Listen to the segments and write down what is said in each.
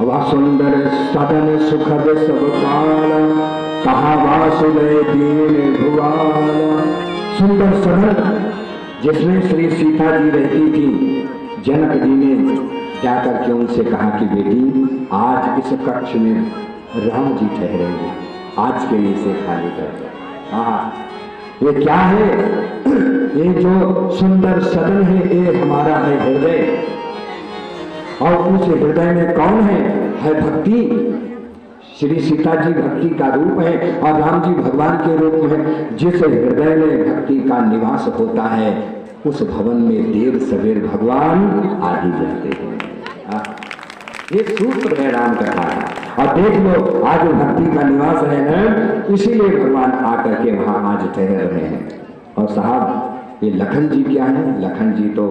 वह सुंदर सदन सुखद सब काला, कहा वासुदेव दीन भुआला। सुंदर सदन जिसमें श्री सीता जी रहती थी, जनक जी ने जाकर के उनसे कहा कि बेटी आज इस कक्ष में राम जी ठहरेंगे, आज के लिए इसे खाली कर दो। ये क्या है? ये जो सुंदर सदन है ये हमारा है हृदय, और उस हृदय में कौन है भक्ति। श्री सीता जी भक्ति का रूप है और राम जी भगवान के रूप में। जिस हृदय में भक्ति का निवास होता है उस भवन में देर सवेर भगवान आ ही जाते हैं। ये सूत्र है राम कथा का। और देख लो आज भक्ति का निवास है ना, इसीलिए भगवान आकर के वहां आज ठहर रहे हैं। और साहब ये लखन जी क्या है? लखन जी तो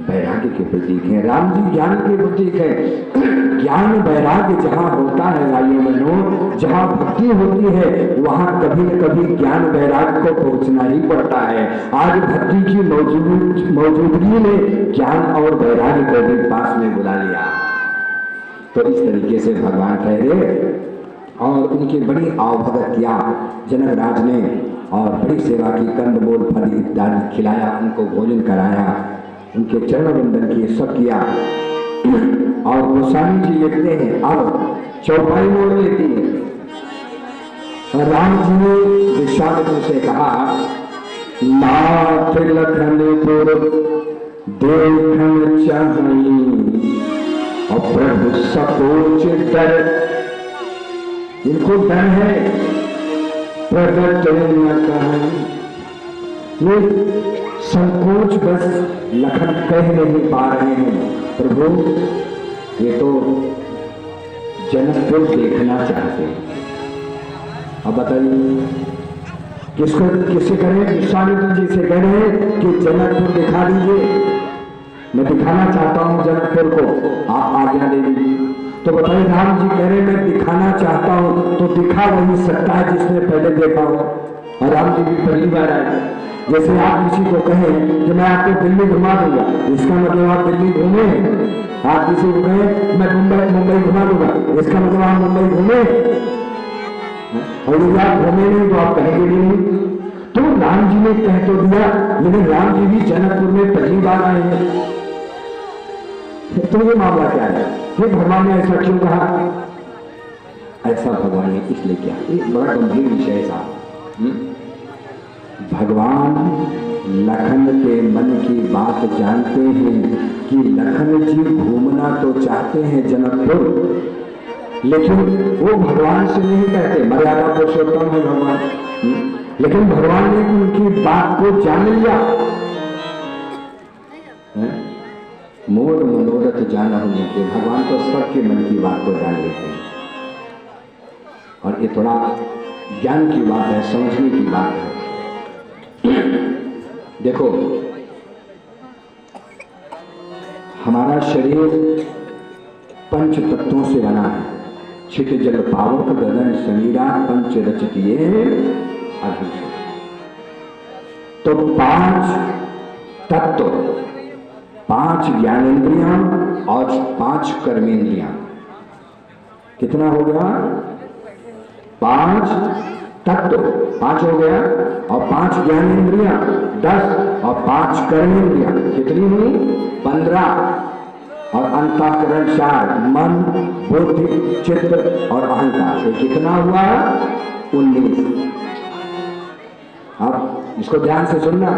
वैराग्य के प्रतीक है, राम जी ज्ञान के प्रतीक है। ज्ञान वैराग्य जहाँ होता है भाइयों बहनों, जहाँ भक्ति होती है वहाँ कभी न कभी ज्ञान वैराग्य को पहुँचना ही पड़ता है। आज भक्ति की मौजूदगी ने ज्ञान और वैराग्य को भी पास में बुला लिया। तो इस तरीके से भगवान ठहरे और उनकी बड़ी आवभगत किया जनक राज ने, और बड़ी सेवा की, कंदमूल फल इत्यादि खिलाया, उनको भोजन कराया, उनके चरण वंदन किए, सब किया। और गोस्वामी जी लिखते हैं अब चौपाई मोड़ लेती है। राम जी ने विश्वामित्र से कहा नाथ लखनपुर देखन चाहिए, और प्रभु सकोच डर, इनको डर है प्रगट न कहें, ये संकोच बस लखन कह नहीं पा रहे हैं। प्रभु ये तो जनकपुर देखना चाहते हैं। अब बताइए किसको किससे करें? विश्वामित्र जी से कह रहे हैं कि जनकपुर दिखा दीजिए, मैं दिखाना चाहता हूं जनकपुर को, आप आज्ञा दे दीजिए। तो बताइए राम जी कह रहे मैं दिखाना चाहता हूं, तो दिखा वही सकता है जिसने पहले देखा हो। और राम जी भी पहली बार आए। जैसे आप किसी को कहें कि मैं आपको दिल्ली घुमा दूंगा, इसका मतलब आप दिल्ली घूमे। आप किसी को कहें मैं मुंबई घुमा दूंगा, इसका मतलब आप मुंबई घूमे। और यदि आप घूमे नहीं तो आप कहेंगे भी नहीं। तो राम जी ने कह तो दिया, लेकिन राम जी भी जनकपुर में पहली बार आए हैं। तो ये मामला क्या है? ये भगवान ने ऐसा क्यों कहा? ऐसा भगवान ने इसलिए किया, एक बड़ा गंभीर विषय था। भगवान लखन के मन की बात जानते हैं कि लखन जी घूमना तो चाहते हैं जनकपुर, लेकिन वो भगवान से नहीं कहते, मर्यादा पुरुषोत्तम है भगवान, लेकिन भगवान ने उनकी बात को जान लिया। मोर मनोरथ जाना होने के भगवान तो सबके मन की बात को जान लेते हैं। और ये थोड़ा ज्ञान की बात है, समझने की बात है। देखो हमारा शरीर पंच तत्वों से बना है। छित जल पावक गगन समीरा पंच रचितिये अभिषेक। तो पांच तत्व, पांच ज्ञानेन्द्रियां और पांच कर्मेंद्रियां, कितना हो गया? पांच तत्व, पांच हो गया, और पांच ज्ञानेन्द्रियां 10, और पांच कर्मेंद्रियां कितनी हुई? 15, और अंतःकरण 4, मन बुद्धि चित्त और अहंकार, कितना हुआ? 19। अब इसको ध्यान से सुनना।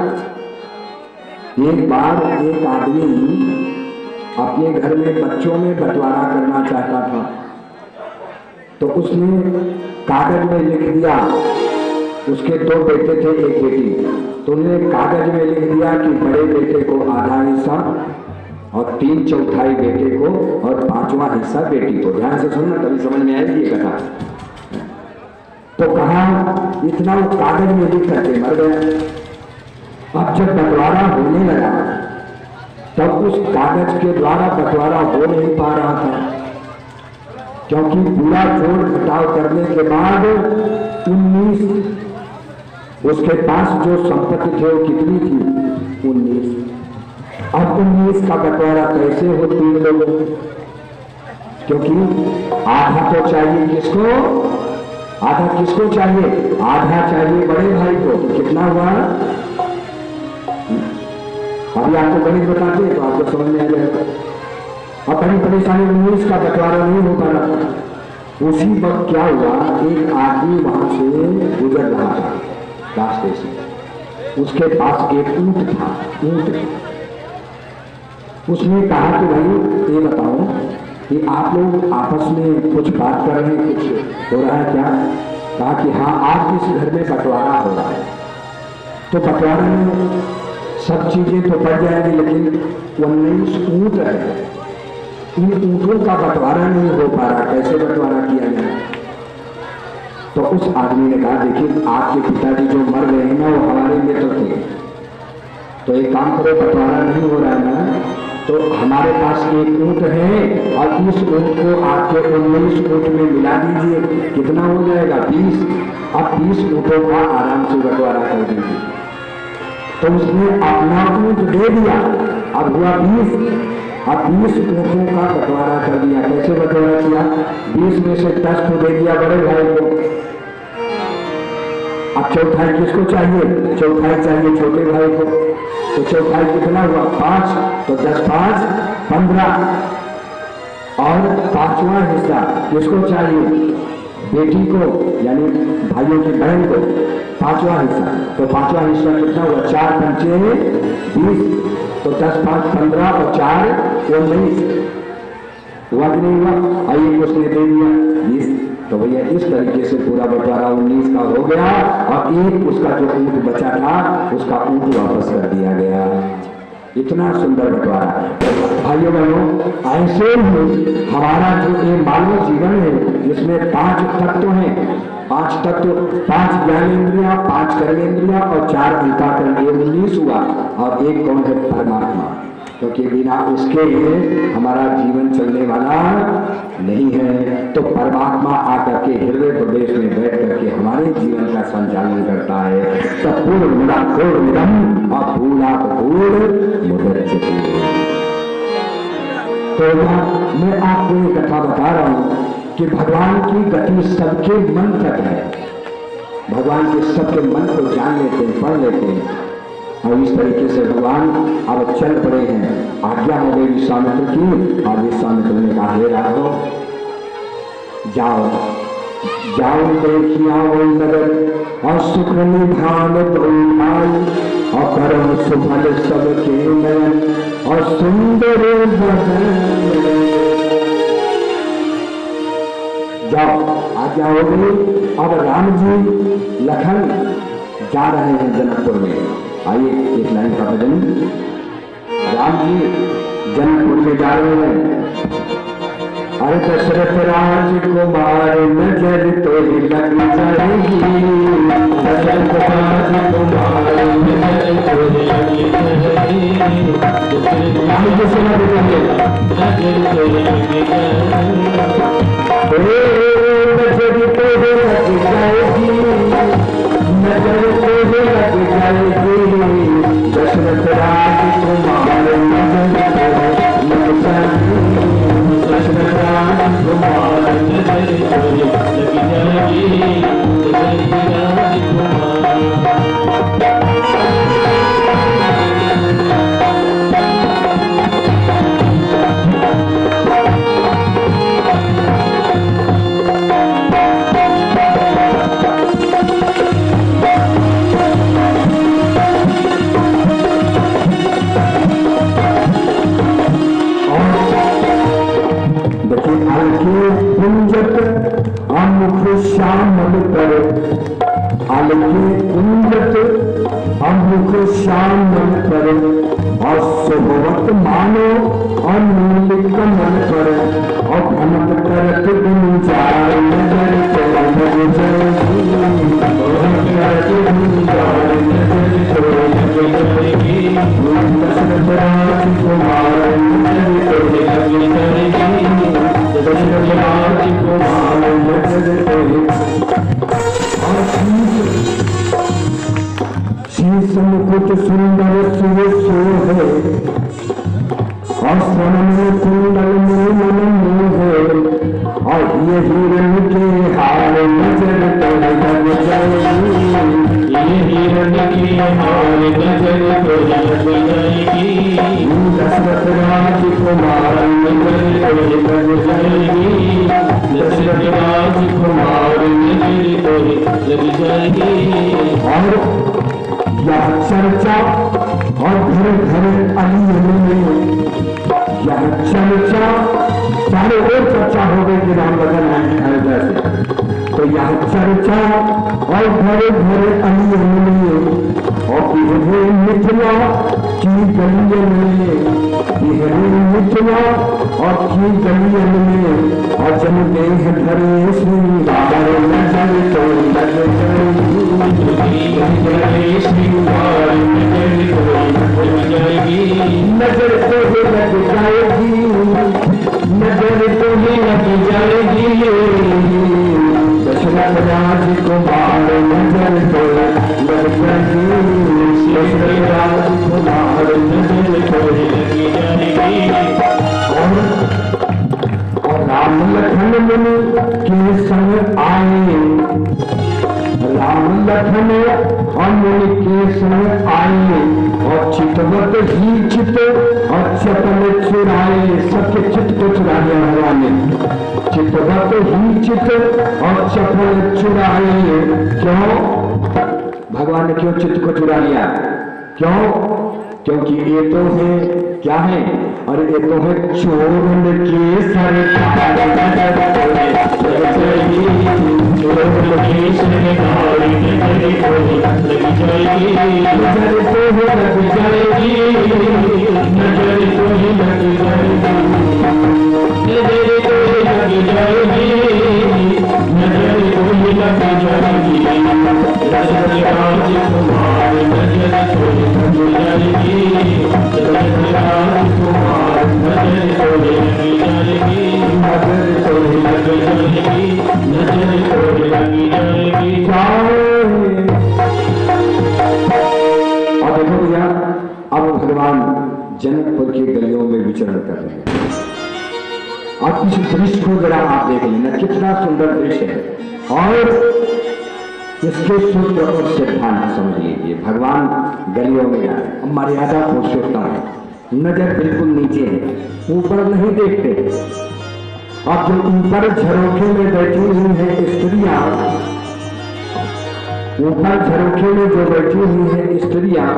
एक बार एक आदमी अपने घर में बच्चों में बंटवारा करना चाहता था, तो उसने कागज में लिख दिया, उसके 2 बेटे थे एक बेटी, तो उन्होंने कागज में लिख दिया कि बड़े बेटे को आधा हिस्सा और 3/4 बेटे को और 5वां हिस्सा बेटी को। ध्यान से सुनना तभी समझ में आएगी ये कथा। तो कहा इतना वो कागज में लिख करके मर गया। अब जब बंटवारा होने लगा तब उस कागज के द्वारा बंटवारा हो नहीं पा रहा था, क्योंकि पूरा जोड़ घटाव करने के बाद 19, उसके पास जो संपत्ति थे वो कितनी थी? 19। अब 19 का बंटवारा कैसे हो 3 लोगों? क्योंकि आधा तो चाहिए किसको, आधा किसको चाहिए, आधा चाहिए बड़े भाई को। तो कितना हुआ, अभी आपको गणित बताते हैं तो आपको समझ में आ जाएगा। अब बड़ी परेशानी 19 का बंटवारा नहीं हो पा रहा। उसी वक्त क्या हुआ, एक आदमी वहां से गुजर रहा था रास्ते से, उसके पास एक ऊंट था, ऊंट। उसने कहा कि भाई ये बताओ कि आप लोग आपस में कुछ बात कर रहे हैं, कुछ हो रहा है क्या? कहा कि हाँ, आज इस घर में बंटवारा हो रहा है। तो बंटवारे में सब चीजें तो बढ़ जाएंगी, लेकिन 19 ऊंट है, इन ऊंटों का बंटवारा नहीं हो पा रहा, कैसे बंटवारा किया जाए? तो उस आदमी ने कहा देखिए, आपके पिताजी जो मर गए हैं ना, वो हमारे मित्र थे, तो एक काम करो, बंटवारा नहीं हो रहा है ना, तो हमारे पास एक ऊंट है और इस ऊंट को आपके 19 ऊंट में मिला दीजिए, कितना हो जाएगा, 20। अब 20 ऊंटों का आराम से बंटवारा कर दीजिए। तो उसने अपना ऊंट दे दिया, अब हुआ 20। अब 20 ऊंटों का बंटवारा कर दिया। कैसे बंटवारा किया, 20 में से 10 को दे दिया बड़े भाई को। अब चौथाई किसको चाहिए, चौथाई चाहिए छोटे भाई को। तो चौथाई कितना हुआ, 5, तो 10 5 15। और 5वां हिस्सा किसको चाहिए, बेटी को, यानी भाइयों की बहन को 5वां हिस्सा। तो 5वां हिस्सा कितना हुआ, 4 पंचे 20, तो 10 5 15 और 4 19 हुआ कि नहीं हुआ? आइए उसने दे दिया 20। तो भैया इस तरीके से पूरा बंटवारा 19 का हो गया और एक उसका जो ऊंट बचा था उसका ऊंट वापस कर दिया गया। इतना सुंदर बंटवारा। भाइयों बहनों, ऐसे ही हमारा जो ये मानव जीवन है, इसमें 5 तत्व हैं, 5 तत्व, 5 ज्ञानेंद्रियां, 5 कर्मेंद्रियां और 4 अंतःकरण, ये 19 हुआ। और एक कौन है, परमात्मा, क्योंकि बिना उसके हमारा जीवन चलने वाला नहीं है। तो परमात्मा आकर के हृदय प्रदेश में बैठ करके हमारे जीवन का संचालन करता है। तब पूर्णमिदं पूर्णमिदम् अपूर्णात् पूर्णमुदच्यते। तो मैं आपको ये कथा बता रहा हूं कि भगवान की गति सबके मन तक है। भगवान के सबके मन को जान लेते हैं, पढ़ लेते हैं। और इस तरीके से भगवान अब चल पड़े हैं। आज्ञा हो गई विश्वामित्र की, और विश्वामित्र ने कहा हे राघव, जाओ जाओ देखिया वो नगर और सुख निधान भाई और कर्म सुफल सबके नयन और सुंदर जाओ, आज्ञा हो गई। अब राम जी लखन जा रहे हैं जनकपुर में। आइए एक लाइन का भजन। राम जी जनकपुर में जा रहे हैं। अरे दशरथ राजकुमार नजर तो ही लग जाएगी, दशरथ राजकुमार नजर तो ही लग जाएगी, नजर तो ही लग जाएगी, नजर तो ही लग जाएगी, दशरथ राजकुमार नजर तो ही लग जाएगी, दशरथ राजकुमार नजर तो ही लग जाएगी, दशरथ राजकुमार। श्यामल कर अलगे कुंजत अमुख श्यामल कर और सुभवत मानो और नील कमल पर और भनक करत गुंजार नजर तो लग जाएगी, भनक करत गुंजार नजर तो लग जाएगी, दशरथ राजकुमार नजर तो लग जाएगी, दशरथ राजकुमार नजर तो शीश मुकुट सुंदर सुयशो है और स्वर्ण में कुंडल में मन मोह है, ये हिरण के हार नजर तो लग जाएगी, ये हिरण की हार नजर तो लग जाएगी, दशरथ राजकुमार नजर तो लग जाएगी, दशरथ राजकुमार नजर तो लग जाएगी। और यह चर्चा और घर घर अली में यह चर्चा चारों ओर चर्चा हो गई कि राम लखन अयोध्या से, तो यह चर्चा और घर घर अली में और बिहरे मिथिला की गलियन में, बिहरे मिथिला और की गलियन में, और जन देह धरे श्रृंगार नजर तो लग जय श्रृंगार नजर तो लग जाएगी, नजर तो लग जाएगी, नजर तो लग जाएगी, दशरथ राजकुमार नजर तो लग जाएगी, दशरथ राजकुमार नजर तो लग जाएगी। और राम लखन मुनि के संग आए, राम लखन और मुनि के संग आए, और चितवत ही चित और चपल चुराए, सबके चित्त को चुरा लिया भगवान ने, चितवत ही चित और चपल चुराए। क्यों भगवान ने क्यों चित्त को चुरा लिया? क्यों? क्योंकि ये तो है क्या है, और ये तो है चोरन के सरकार नजर तो लग जाएगी, चोर के सरकार नजर तो लग जाएगी, नजर तो लग जाएगी, नजर तो लग जाएगी, नजर तो लग जाएगी, नजर तो लग जाएगी, दशरथ राजकुमार नजर तो लग जाएगी, दशरथ राजकुमार नजर तो लग जाएगी, नजर तो लग जाएगी, नजर तो लग जाएगी। और देखो भैया, अब भगवान जनकपुर की गलियों में विचरण कर रहे हैं। आप इस दृश्य को जरा आप देख लेना, कितना सुंदर दृश्य है, और इसके सूत्र और सिद्धांत समझ लीजिए। भगवान गलियों में जा रहे हैं, मर्यादा पुरुषोत्तम है, नजर बिल्कुल नीचे है, ऊपर नहीं देखते। अब जो ऊपर झरोखे में बैठी हुई है स्त्रियां, ऊपर झरोखे में जो बैठी हुई है स्त्रियां,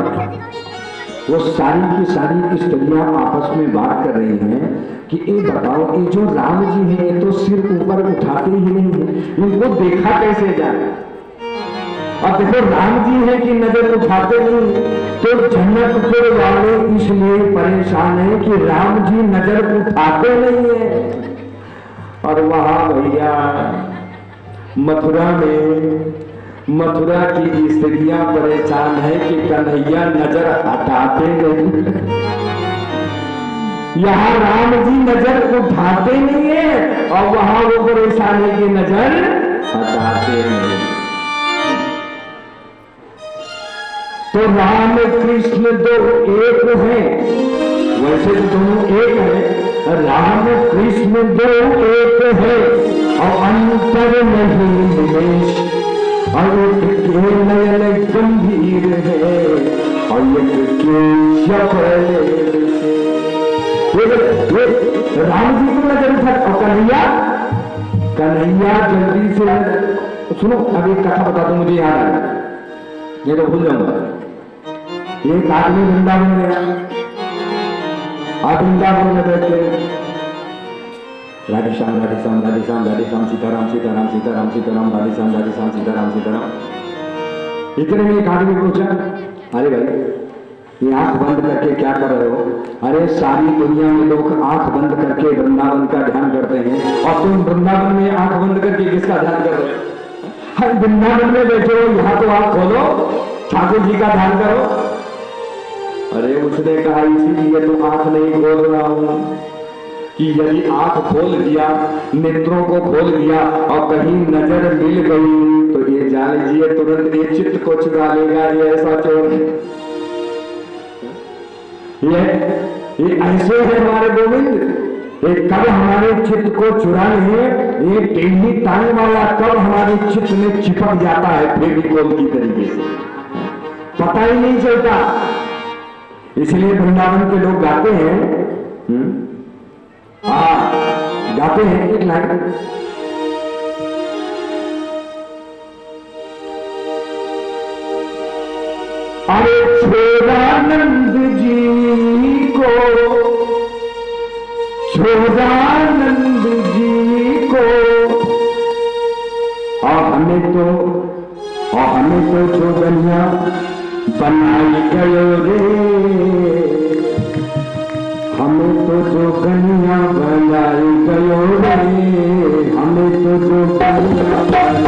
वो सारी की सारी स्त्रियां आपस में बात कर रही हैं कि ये बताओ, ये जो राम जी हैं ये तो सिर ऊपर उठाते ही नहीं है, इनको देखा कैसे जाए? अब देखो राम जी हैं कि नजर उठाते नहीं, तो जनकपुर वाले इसलिए परेशान है कि राम जी नजर उठाते नहीं है। और वहां भैया मथुरा में, मथुरा की स्त्रियां परेशान है कि कन्हैया नजर हटाते नहीं, यहाँ राम जी नजर उठाते नहीं है, और वहां वो परेशान है कि नजर हटाते नहीं। तो राम कृष्ण दो एक है, वैसे तो दोनों एक है, राम कृष्ण दो एक है, और अंतर नहीं निवेश, और एक के नयन गंभीर है, और एक के चपल से। राम जी को नजर उठा, और कन्हैया, कन्हैया जल्दी से सुनो, अब एक कथा बता दो, मुझे याद आया, ये तो भूल जाऊंगा। एक आदमी वृंदावन गया, आप वृंदावन में बैठे, राधे श्याम राधे श्याम राधे श्याम राधे श्याम, सीताराम सीताराम सीताराम सीताराम, राधे श्याम राधे श्याम सीताराम सीताराम। इतने में एक आदमी पूछा, अरे भाई ये आंख बंद करके क्या कर रहे हो? अरे सारी दुनिया में लोग आंख बंद करके वृंदावन का ध्यान करते हैं, और तुम वृंदावन में आंख बंद करके किसका ध्यान कर रहे हो? हर वृंदावन में बैठे हो, यहाँ तो आंख खोलो, ठाकुर जी का ध्यान करो। अरे उसने कहा इसीलिए तो आंख नहीं खोल रहा हूं कि यदि आंख खोल दिया, नेत्रों को खोल दिया और कहीं नजर मिल गई तो ये जान लीजिए तुरंत ये चित्त को चुरा लेगा, ये ऐसा चोर है। ये ऐसे है हमारे गोविंद, ये कब हमारे चित्त को चुरा ले, ये टेढ़ी टांग वाला कब हमारे चित्त में चिपक जाता है फेविकोल की तरीके से, पता ही नहीं चलता। इसलिए वृंदावन के लोग गाते हैं, गाते हैं एक लाइन, अरे छोड़ानंद जी को, छोड़ानंद जी को, और हमें तो जोगनिया बनाई गयो रे, हमें तो जोगनिया बनाई गयो रे, हमें तो जोगनिया बनाई,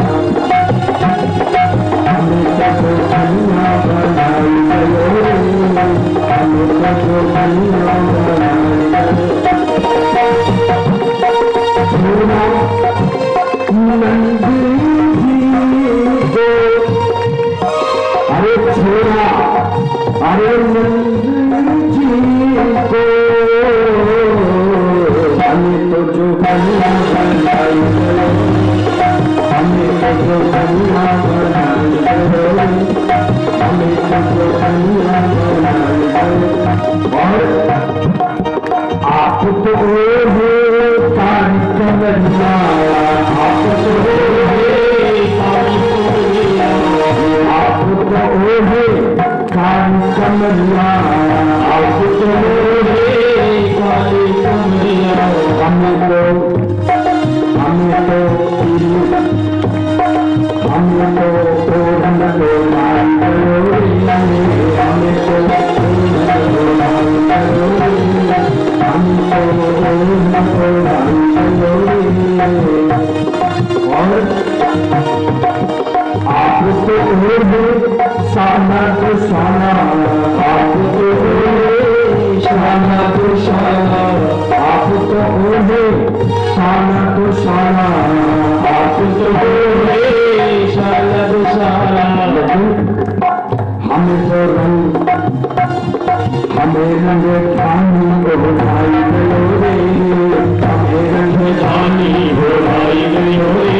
हमें तो जोगनिया बनाई गयो रे, हमें तो जोगनिया बनाई गयो। नंद जी को, अरे छोड़ा, अरे नंद जी को, हमें तो जो बनिया बनाई गयो, हमें तो जो बनिया बनाई गयो, हमें तो जो बनिया बनाई गयो। और आप तो हो कान कमरिया, आप तो हो कान कमरिया, आप तो हो कान कमरिया, आप तो हो कान कमरिया, हमें तो ओढ़न को लाई गयो, हमें तो ओढ़न को लाई गयो, हम तो ओढ़न को लाई गयो। और आप तो ओढ़े शाना तो शाना, आप तो ओढ़े शाना तो शाना, आप तो ओढ़े शाना तो शाना, आप तो ओढ़े शाना तो शाना। हमें तो रंग, हमें रंग धानी ओढ़ाई गयो रे, हमें रंग धानी ओढ़ाई गयो रे,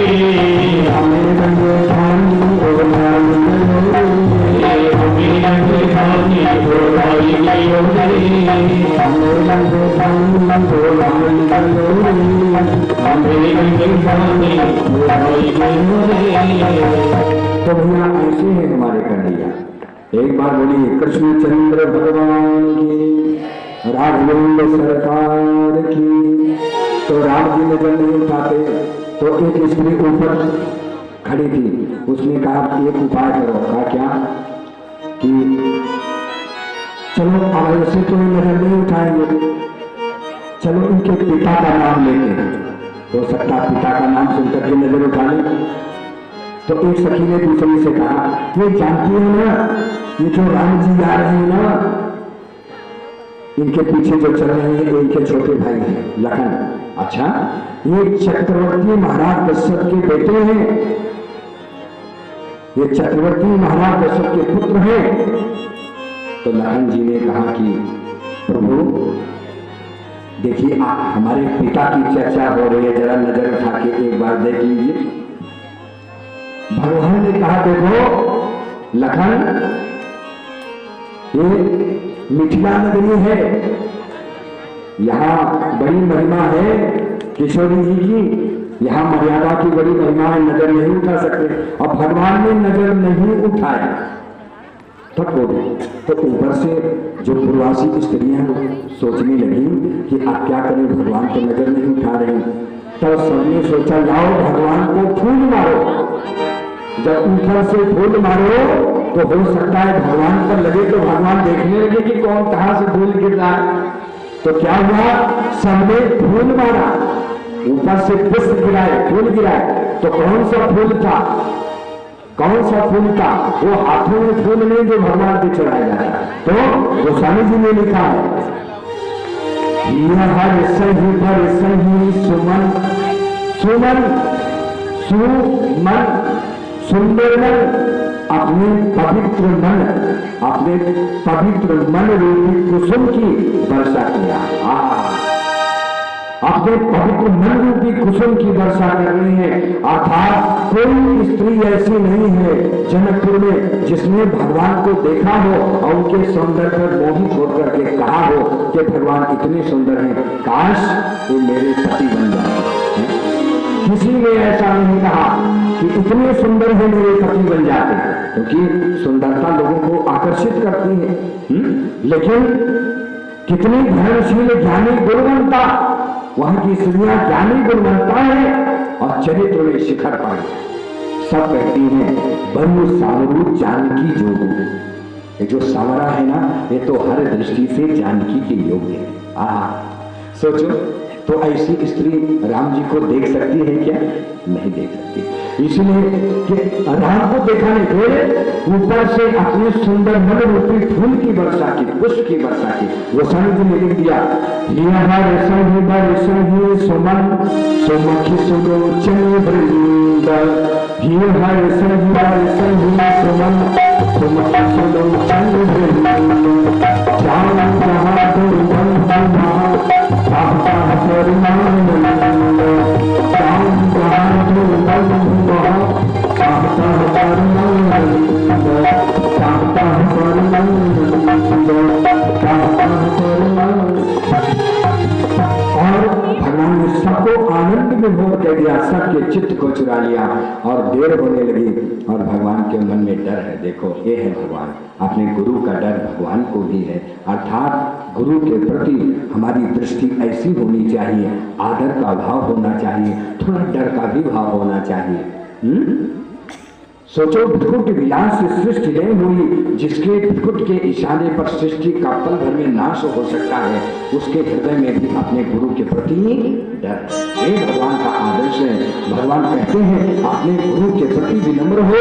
हमें रंग धानी ओढ़ाई गयो रे, हमें रंग धानी ओढ़ाई गयो रे, हमें रंग धानी ओढ़ाई गयो रे, हमें रंग धानी ओढ़ाई गयो रे। तो भैया ऐसे हैं हमारे कन्हैया। एक बार बोलिए कृष्णचंद्र भगवान की, राघवेंद्र सरकार की। तो राम जी नजर नहीं उठाते, तो एक स्त्री ऊपर खड़ी थी, उसने कहा एक उपाय करो। कहा क्या? कि चलो अब ऐसे तो नजर नहीं उठाएंगे, चलो इनके पिता का नाम लेते हैं, हो सकता पिता का नाम सुनकर के नजर उठा ले। तो एक सखी ने दूसरी से कहा, ये जानती हो ना, ये जो राम जी आ रहे हैं ना, इनके पीछे जो चल रहे हैं इनके छोटे भाई हैं लखन। अच्छा, ये चक्रवर्ती महाराज दशरथ के बेटे हैं, ये चक्रवर्ती महाराज दशरथ के पुत्र हैं। तो लखन जी ने कहा कि प्रभु देखिए, हमारे पिता की चर्चा हो रही है, जरा नजर उठा के एक बार देख लीजिए। भगवान ने कहा देखो लखन, ये मिथिला नगरी है, यहाँ बड़ी महिमा है किशोरी जी की, यहाँ मर्यादा की बड़ी महिमा है, नजर नहीं उठा सकते। और भगवान ने नजर नहीं उठाया तब बोले, तो ऊपर से जो पूर्वासी स्त्रियां सोचने लगी कि आप क्या करें, भगवान तो नजर नहीं उठा रहे। तब सबने सोचा जाओ भगवान को फूल मारो। जब ऊपर से फूल मारो तो हो सकता है भगवान पर लगे, तो भगवान देखने लगे कि कौन कहां से फूल गिर रहा है। तो क्या हुआ, सबने फूल मारा, ऊपर से पुष्प गिराए, फूल गिराए। तो कौन सा फूल था, कौन सा फूल था? वो हाथों में फूल नहीं जो भगवान पे चढ़ाया जाता। तो गोस्वामी जी ने लिखा है, हर सही भर सही सुमन, सुमन सुमन सुंदर मन, अपने पवित्र मन, अपने पवित्र मन रूपी कुसुम की वर्षा किया। अपने पवित्र मन रूपी कुसुम की वर्षा कर रहे हैं। अर्थात कोई स्त्री ऐसी नहीं है जनकपुर में जिसने भगवान को देखा हो और उनके सौंदर्य पर मोहित होकर के कहा हो कि भगवान इतने सुंदर हैं, काश ये मेरे पति बन जाए। किसी ने ऐसा नहीं कहा कि इतने सुंदर है मेरे पति बन जाते, क्योंकि सुंदरता लोगों को आकर्षित करती है। लेकिन कितनी धर्मशील ज्ञानी गुणवंता, वहां की स्त्रियां ज्ञानी गुणवंता है और चरित्र में शिखर पर सब कहती हैं बनु सावरू जानकी जोगू। ये जो सावरा है ना, ये तो हर दृष्टि से जानकी के योग्य है। सोचो, तो ऐसी स्त्री राम जी को देख सकती है क्या? नहीं देख सकती। इसलिए कि राम को दिखाने के ऊपर से अपने सुंदर मन रूपी फूल की वर्षा की, पुष्प की वर्षा की। वो स्वामी जी ने लिख दिया, सुमन सुमुखी सुलोचन वृंद, सुमन सुमुखी सुलोचन वृंद, और भगवान ने सबको आनंद में भोर कर दिया, सबके चित्त को चुरा लिया और देर होने लगी। और भगवान के मन में डर है। देखो, ये है भगवान। अपने गुरु का डर भगवान को भी है। अर्थात गुरु के प्रति हमारी दृष्टि ऐसी होनी चाहिए, आदर का भाव होना चाहिए, थोड़ा डर का भी भाव होना चाहिए। सोचो, भिकुट विलास से सृष्टि नहीं हुई, जिसके भिकुट के इशारे पर सृष्टि का पल भर में नाश हो सकता है, उसके हृदय में भी अपने गुरु के प्रति डर है। ये भगवान का आदर्श है। भगवान कहते हैं अपने गुरु के प्रति विनम्र हो।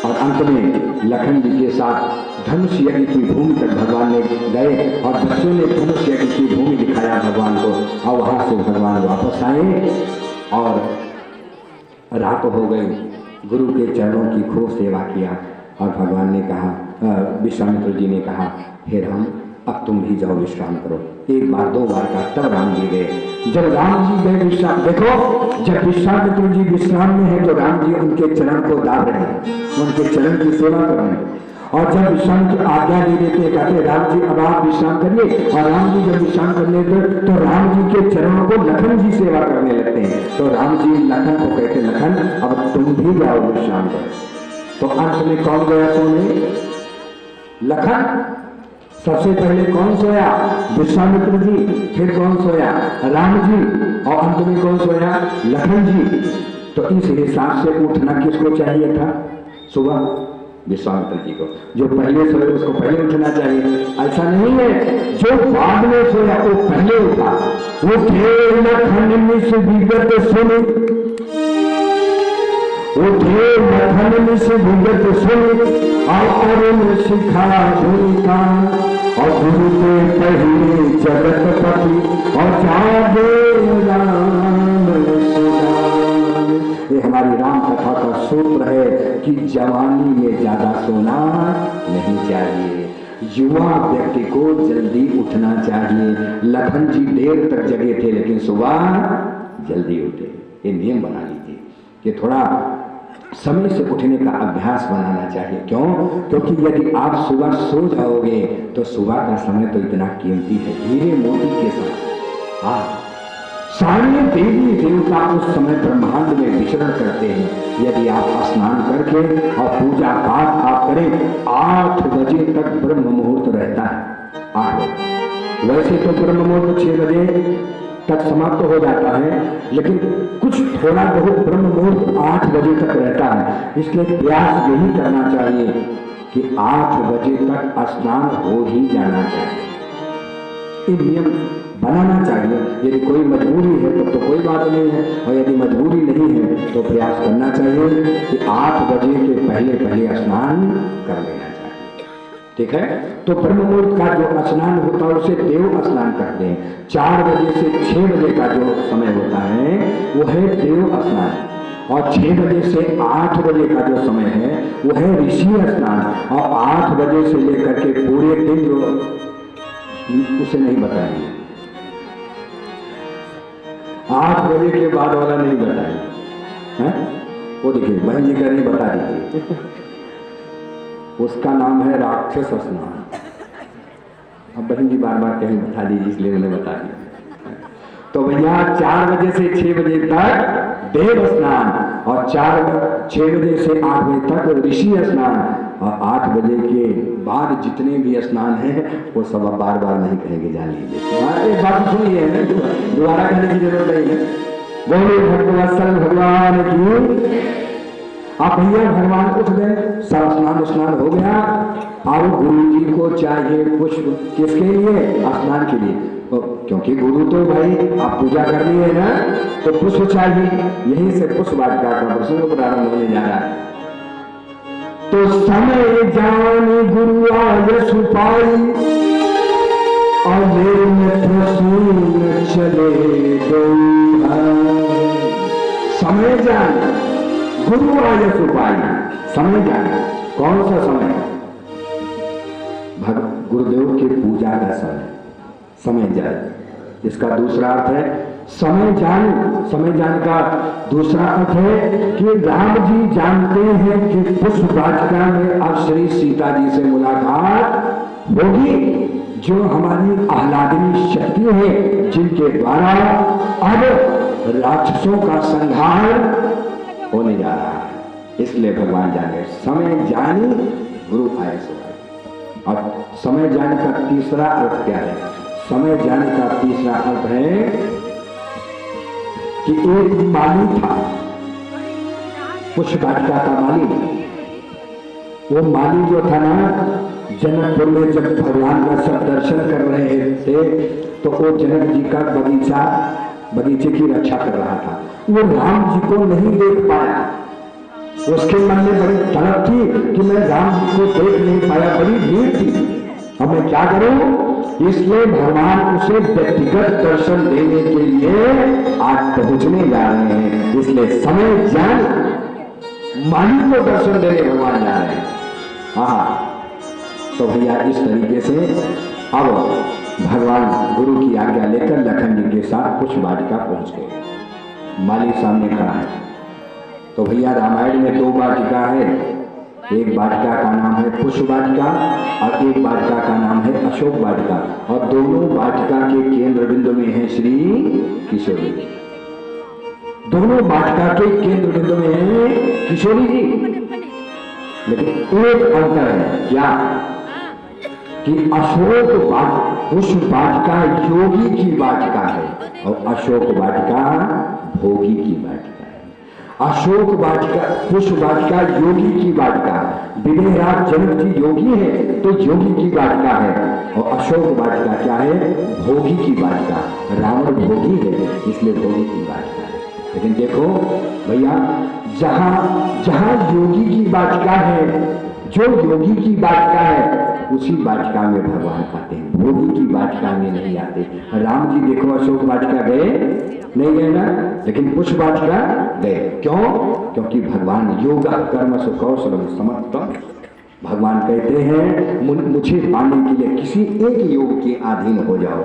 और अंत में लखन जी के साथ धनुष यज्ञ की भूमि तक भगवान ने गए और बच्चों ने धनुष यज्ञ की भूमि दिखाया भगवान को, और वहां से भगवान वापस आए और रात हो गई। गुरु के चरणों की खूब सेवा किया और भगवान ने कहा, विश्वामित्र जी ने कहा, हे राम, अब तुम भी जाओ विश्राम करो। एक बार दो बार का, तब राम जी गए। जब राम जी गए विश्राम, देखो, जब विश्वामित्र जी विश्राम में है तो राम जी उनके चरण को दाब रहे हैं, उनके चरण की सेवा कर रहे हैं। और जब विश्राम की आज्ञा दे देते, कहते राम जी अब आप विश्राम करिए। और राम जी जब विश्राम करने देते तो राम जी के चरणों को लखन जी सेवा करने लगते हैं। तो राम जी लखन को कहते, लखन अब तुम भी जाओ विश्राम करो। तो अंत में कौन गया सोने? लखन। सबसे पहले कौन सोया? विश्वामित्र जी। फिर कौन सोया? राम जी। और अंत में कौन सोया? लखन जी। तो इस हिसाब से उठना किसको चाहिए था? सुबह विश्वामित्र जी को। जो पहले सोए उसको पहले उठना चाहिए। ऐसा नहीं है, जो बाद में सोया वो पहले उठा। उठे लखन से विगत सुन, उठे लखन से विगत सुन, और शिखा भूमिका, और गुरु के पहले जगतपति, और जागे राम सुनाम। ये हमारी राम कथा का सूत्र है कि जवानी में ज्यादा सोना नहीं चाहिए। युवा व्यक्ति को जल्दी उठना चाहिए। लखन जी देर तक जगे थे लेकिन सुबह जल्दी उठे। ये नियम बना लीजिए कि थोड़ा समय से उठने का अभ्यास बनाना चाहिए। क्यों? क्योंकि यदि आप सुबह सो जाओगे तो सुबह का समय तो इतना कीमती है, हीरे मोती के साथ। सारे देवी देवता उस समय ब्रह्मांड में विचरण करते हैं। यदि आप स्नान करके और पूजा पाठ आप करें, 8 बजे तक ब्रह्म मुहूर्त रहता है। 8 बजे। वैसे तो ब्रह्म मुहूर्त 6 बजे तक समाप्त हो जाता है, लेकिन कुछ थोड़ा बहुत ब्रह्म मुहूर्त 8 बजे तक रहता है। इसलिए प्रयास यही करना चाहिए कि 8 बजे तक स्नान हो ही जाना चाहिए। ये नियम बनाना चाहिए। यदि कोई मजबूरी है तो कोई बात नहीं है, और यदि मजबूरी नहीं है तो प्रयास करना चाहिए कि 8 बजे के पहले पहले स्नान कर लेना चाहिए। ठीक है? तो ब्रह्म मुहूर्त का जो स्नान होता है उसे देव स्नान कहते हैं। 4 बजे से 6 बजे का जो समय होता है वो है देव स्नान, और 6 बजे से 8 बजे का जो समय है वो है ऋषि स्नान, और 8 बजे से लेकर के पूरे दिन जो उसे नहीं बताएंगे। 8 बजे के बाद वाला नहीं बताइए, हैं? वो देखिए बहन जी का नहीं बता दीजिए, उसका नाम है राक्षस स्नान। अब बहन जी बार बार कहीं बता दीजिए इसलिए मैंने बता दिया। तो भैया 4 बजे से 6 बजे तक देव स्नान और 6 बजे से 8 बजे तक ऋषि स्नान और 8 बजे के बाद जितने भी स्नान हैं वो सब अब बार बार नहीं कहेंगे, जान लीजिए। एक बात सुनिए, दोबारा कहने की जरूरत नहीं है। बोले भगवत्सल भगवान की। आप भैया भगवान उठ गए, सब स्नान हो गया। अब गुरु जी को चाहिए पुष्प, किसके लिए? स्नान के लिए, क्योंकि गुरु तो भाई आप पूजा करनी है ना, तो पुष्प चाहिए। यहीं से पुष्प वाटिका का प्रसंग प्रारंभ होने जा रहा है। तो समय जानी गुरु आय सुपाई और प्रसून चले दो। समय जान गुरु आय सुपाई, समय जान कौन सा समय? गुरुदेव की पूजा का समय जान। इसका दूसरा अर्थ है समय जान का दूसरा अर्थ है कि राम जी जानते हैं कि पुष्प वाटिका में अब श्री सीता जी से मुलाकात होगी, जो हमारी आह्लादनी शक्ति है, जिनके द्वारा अब राक्षसों का संहार होने जा रहा है। इसलिए भगवान जाने समय जानी गुरु आए सो। और समय जाने का तीसरा अर्थ क्या है? समय जाने का तीसरा अर्थ है कि एक माली था, पुष्प वाटिका का माली। वो माली जो था ना, जनकपुर में जब भगवान का सब दर्शन कर रहे थे तो वो जनक जी का बगीचे की रक्षा कर रहा था। वो राम जी को नहीं देख पाया, उसके मन में बड़ी तड़प थी कि मैं राम जी को देख नहीं पाया, बड़ी भीड़ थी, अब मैं क्या करूं? इसलिए भगवान उसे व्यक्तिगत दर्शन देने के लिए आज पहुंचने जा रहे हैं। इसलिए समय जान माली को दर्शन देने भगवान जा रहे हैं। हाँ, तो भैया इस तरीके से अब भगवान गुरु की आज्ञा लेकर लखन जी के साथ पुष्प वाटिका पहुंच गए। माली सामने खड़ा है। तो भैया रामायण में 2 वाटिका है, एक वाटिका का नाम है पुष्प वाटिका और एक वाटिका का नाम है अशोक वाटिका, और दोनों वाटिका के केंद्र बिंदु में है श्री किशोरी जी। दोनों वाटिका के केंद्र बिंदु में है किशोरी जी। लेकिन एक अंतर है, क्या? कि अशोक पुष्प वाटिका योगी की वाटिका है और अशोक वाटिका भोगी की वाटिका। अशोक वाटिका पुष्प वाटिका योगी की वाटिका, विदेहराज जनक जी योगी है तो योगी की वाटिका है, और अशोक वाटिका क्या है? भोगी की वाटिका। रावण भोगी है इसलिए भोगी की वाटिका है। लेकिन देखो भैया, जहां योगी की वाटिका है, जो योगी की वाटिका है उसी वाटिका में भगवान आते हैं, भोगी की वाटिका में नहीं आते। राम जी देखो अशोक वाटिका गए नहीं गए ना, लेकिन पुष्प वाटिका गए। क्यों? क्योंकि भगवान योगा कर्म सुकौशलम समर्थम, भगवान कहते हैं मुझे पाने के लिए किसी एक योग के अधीन हो जाओ।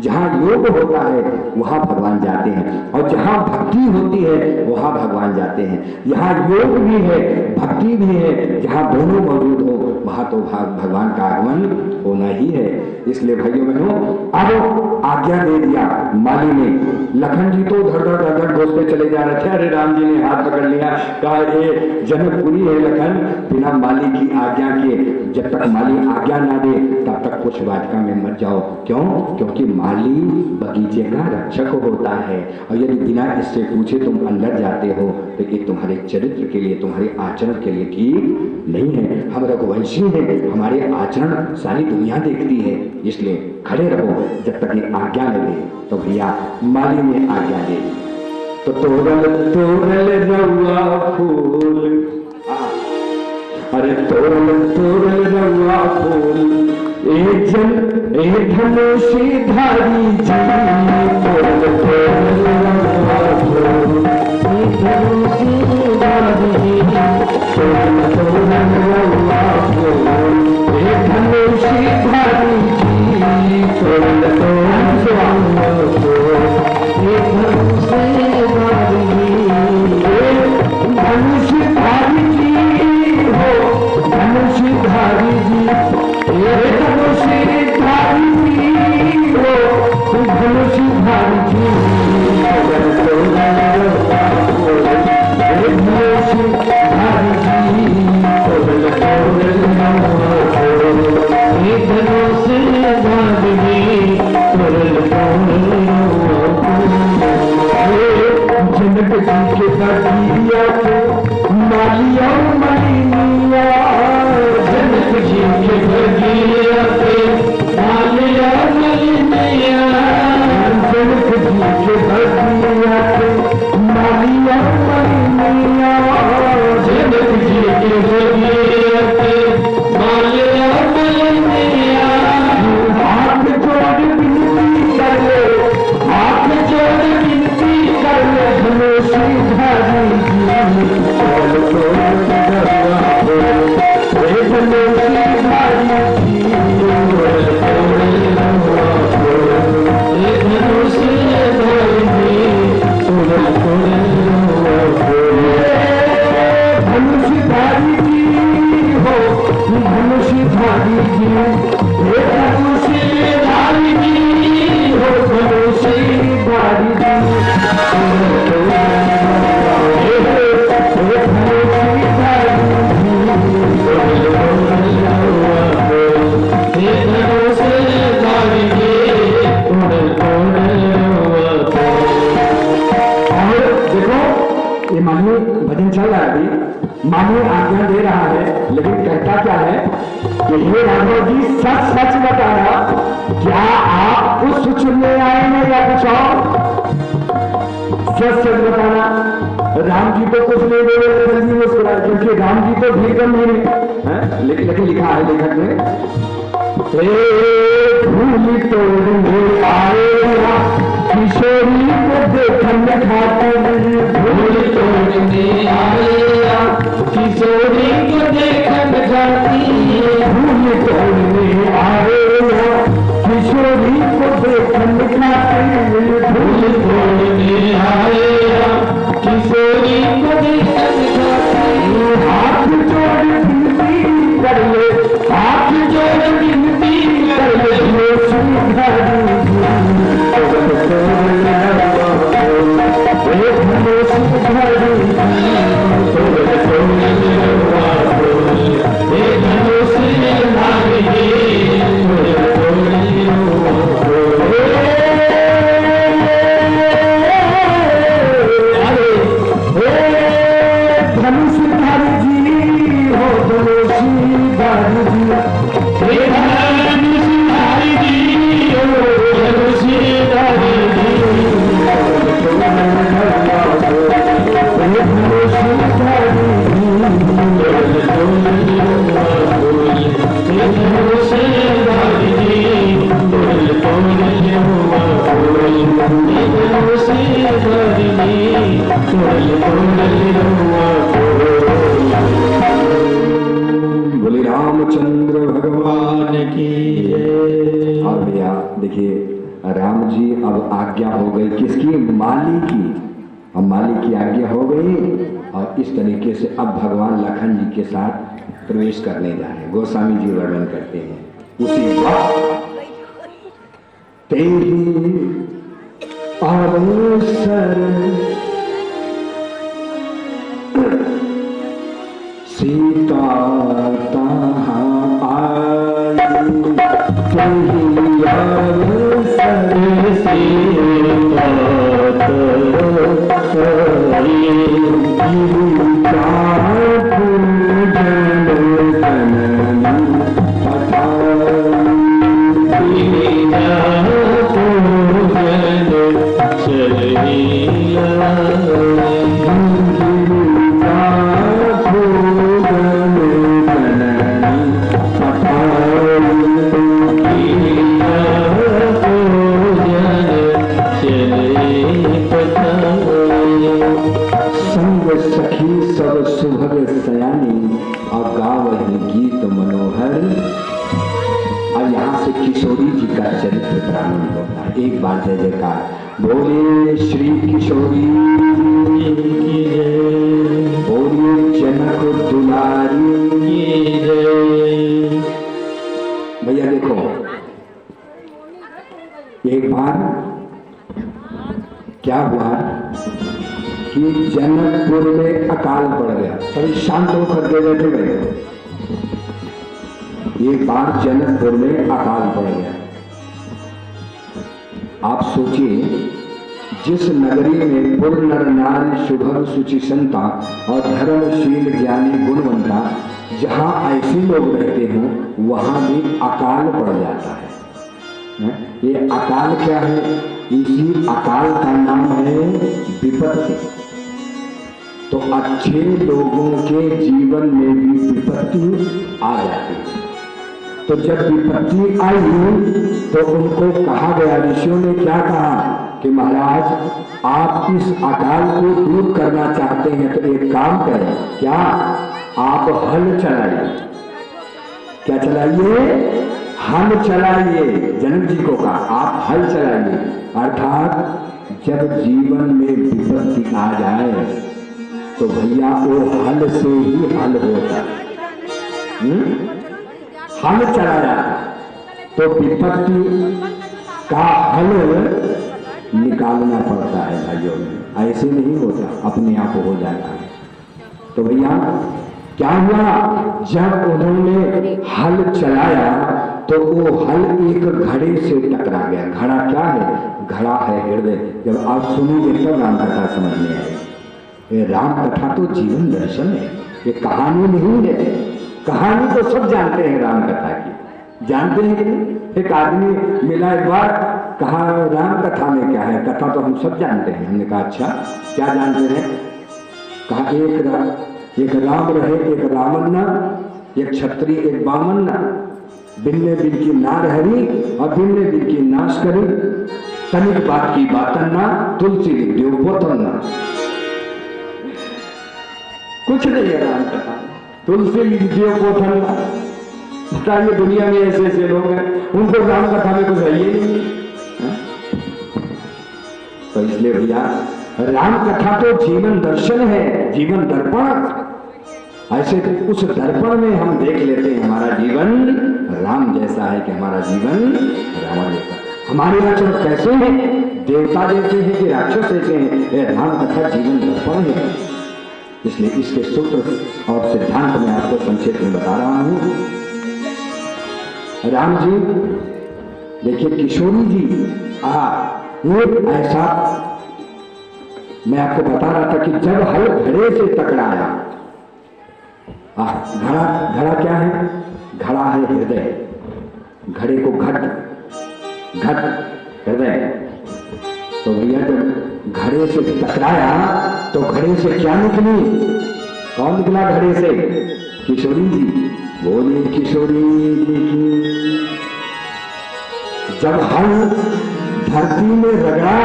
जहाँ योग होता है वहाँ भगवान जाते हैं, और जहाँ भक्ति होती है वहाँ भगवान जाते हैं। यहाँ योग भी है भक्ति भी है, जहाँ दोनों मौजूद हो वहाँ तो भगवान का आगमन होना ही है। इसलिए भाइयों बहनों, अब आज्ञा दे दिया माली ने। लखन जी तो धड़ धड़ घुसते चले जा रहे थे, अरे राम जी ने हाथ पकड़ लिया, कहा ये जनकपुरी है लखन, बिना माली की आज्ञा के, जब तक माली आज्ञा ना दे तब तक पुष्प वाटिका में मत जाओ। क्यों? क्योंकि माली बगीचे का रक्षक होता है, और यदि बिना इससे पूछे तुम अंदर जाते हो तो ये तुम्हारे चरित्र के लिए, तुम्हारे आचरण के लिए ठीक नहीं है। हम रघुवंशी हैं, हमारे आचरण सारी दुनिया देखती है, इसलिए खड़े रहो जब तक ये आज्ञा न दे। तो भैया माली ने आज्ञा दे, तो तोरल रउआ फूल, अरे तोरल रउआ फूल, ए धनुषी धारी जी, तोरल रउआ फूल, ए धनुषी धारी जी, तोरल रउआ फूल, ए धनुषी धारी जी, तोरल रउआ फूल, बगिया के मालिया मलिनिया, जनक जी के बगिया पे मालिया मलिनिया, जनक जी के बगिया के मालिया मलिनिया, जनक जी के बगिया पे मालिया मलिनिया। हाथ जोड़ विनती कर ले, हाथ जोड़ विनती कर ले धनुषी धारी जी, चल तोड़ दरवा हो रे धनुषी धारी जी, तोड़ तोड़ रवा हो रे धनुषी धारी जी, तोड़ तोड़ रवा हो। धनुषधारी जी हो, धनुषधारी जी, हे धनुषधारी जी हो, धनुषधारी जी, हे धनुषधारी जी, हे धनुषधारी जी, तोड़ तोड़ रवा हो। और देखो ये मानव भजन चल रहा है अभी, मानव आज्ञा दे रहा है, लेकिन कहता क्या है कि हे राघव जी सच सच बताना, क्या आप कुछ चुनने आए हैं या कुछ और? सच सच बताना। राम जी तो कुछ नहीं बोले, जल्दी मुस्कुराए, क्योंकि राम जी तो भी कम नहीं है, लेकिन लिखा है लेखक ने, फूल तोड़ने आए किशोरी को देखन खातिर, फूल तोड़ने आया किशोरी को देखन खाती, फूल तोड़ने आए किशोरी को देखन खातिर, फूल तोड़ने आया किशोरी को देखन खाती। हाथ जोड़ विनती कर ले, हाथ जोड़ विनती कर ले धनुषधारी जी, तोड़ तोड़ रवा हो रे धनुषधारी जी, तोड़ तोड़ रवा हो हे धनुषधारी जी, तोड़ तोड़ रवा हो। धनुषधारी जी हो, धनुषधारी जी, हे धनुषधारी जी हो, धनुषधारी जी, बोले रामचंद्र भगवान की और भैया देखिए, राम जी अब आज्ञा हो गई किसकी? माली की। अब माली की आज्ञा हो गई और इस तरीके से अब भगवान लखन जी के साथ प्रवेश करने जा रहे हैं। गोस्वामी जी वर्णन करते हैं उसी वक्त तेरी अवसर सीता तहाँ आई, तेरी अवसर सीता सखी सब सुभग सयानी और गावही गीत मनोहर। अब यहाँ से किशोरी जी का चरित्र प्रारंभ होता है। एक बार जय जयकार बोले श्री किशोरी की जय, बोले जनक दुलारी की जय। भैया देखो, एक बार क्या हुआ कि जनकपुर में अकाल पड़ गया, सभी शांत होकर के बैठे गए। एक बार जनकपुर में अकाल पड़ गया। आप सोचिए, जिस नगरी में पुर नर नारी शुभम सुचि संता और धर्मशील ज्ञानी गुणवंता, जहाँ ऐसे लोग रहते हों वहाँ भी अकाल पड़ जाता है। ये अकाल क्या है? इसी अकाल का नाम है विपत्ति। तो अच्छे लोगों के जीवन में भी विपत्ति आ जाती है। तो जब विपत्ति आई तो उनको कहा गया, ऋषियों ने क्या कहा कि महाराज आप इस अकाल को दूर करना चाहते हैं तो एक काम करें, क्या आप हल चलाइए। क्या चलाइए? हल चलाइए। जनक जी को कहा आप हल चलाइए, अर्थात जब जीवन में विपत्ति आ जाए तो भैया वो हल से ही हल होता है। हल चला जाता तो विपत्ति का हल निकालना पड़ता है भाइयों में, ऐसे नहीं होता, अपने आप हो जाता है। तो भैया क्या हुआ? जब उन्होंने हल चलाया तो वो हल एक घड़े से टकरा गया। घड़ा क्या है? घड़ा है हृदय। जब आप सुनोगे तब राम कथा समझ में आएगी। ये राम कथा तो जीवन दर्शन है, ये कहानी नहीं है। कहानी तो सब जानते हैं राम कथा की, जानते हैं कि नहीं? एक आदमी मिला एक बार, कहा राम कथा में क्या है? कथा तो हम सब जानते हैं। हमने कहा अच्छा क्या जानते हैं? कहा एक राम रहे, एक रावण ना, एक क्षत्रिय एक बामन ना, बिन्ने बिन की नार हरी और बिन्ने बिन की नाश करी, तनिक बात की बातन ना, तुलसी देवपोतन ना। कुछ नहीं है राम कथा, तुलसी देवपोतन ना। बताइए दुनिया में ऐसे ऐसे लोग हैं, उनको राम कथा में कुछ है ही नहीं। तो इसलिए भैया राम कथा तो जीवन दर्शन है, जीवन दर्पण। ऐसे उस दर्पण में हम देख लेते हैं हमारा जीवन राम जैसा है कि हमारा जीवन रावण जैसा। हमारे आचरण कैसे हैं? देवता जैसे हैं कि राक्षस जैसे हैं? यह राम कथा जीवन दर्पण है। इसलिए इसके सूत्र और सिद्धांत में आपको संक्षेप में बता रहा हूं। राम जी देखिए, किशोरी जी एक ऐसा मैं आपको बता रहा था कि जब हल घड़े से टकराया, घड़ा क्या है? घड़ा है हृदय। घड़े को घट हृदय। तो भैया जब घड़े से टकराया तो घड़े से क्या निकली? कौन निकला घड़े से? किशोरी जी। बोलिए किशोरी जी की। जब हल धरती में रगड़ा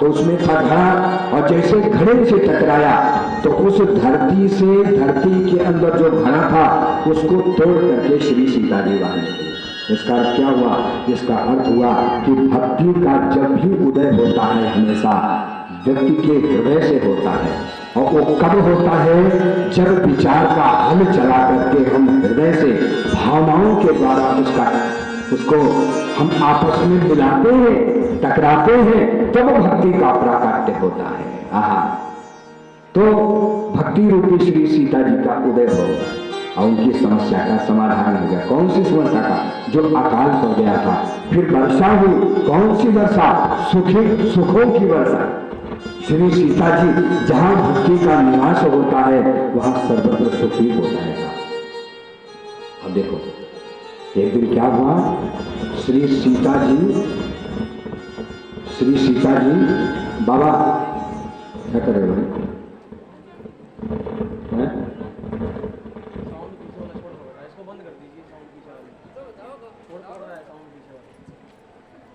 तो उसमें था घड़ा, और जैसे घड़े से टकराया तो उस धरती से, धरती के अंदर जो घड़ा था उसको तोड़ करके श्री सीता जी बाहर निकली। इसका अर्थ क्या हुआ? इसका अर्थ हुआ कि भक्ति का जब भी उदय होता है हमेशा व्यक्ति के हृदय से होता है। और वो कब होता है? जब विचार का हल चला करके हम हृदय से भावनाओं के द्वारा उसको हम आपस में मिलाते हैं, टकराते हैं, तब भक्ति का प्राकट्य होता है। तो भक्ति रूपी श्री सीता जी का उदय हो गया और उनकी समस्या का समाधान हो गया। कौन सी समस्या का? जो अकाल पड़ गया था। फिर वर्षा हुई। कौन सी वर्षा? सुखों की वर्षा। श्री सीता जी जहां भक्ति का निवास होता है वहां सर्वत्र सुखी हो जाएगा। अब देखो एक दिन क्या हुआ? श्री सीता जी बाबा क्या कर रहे हो?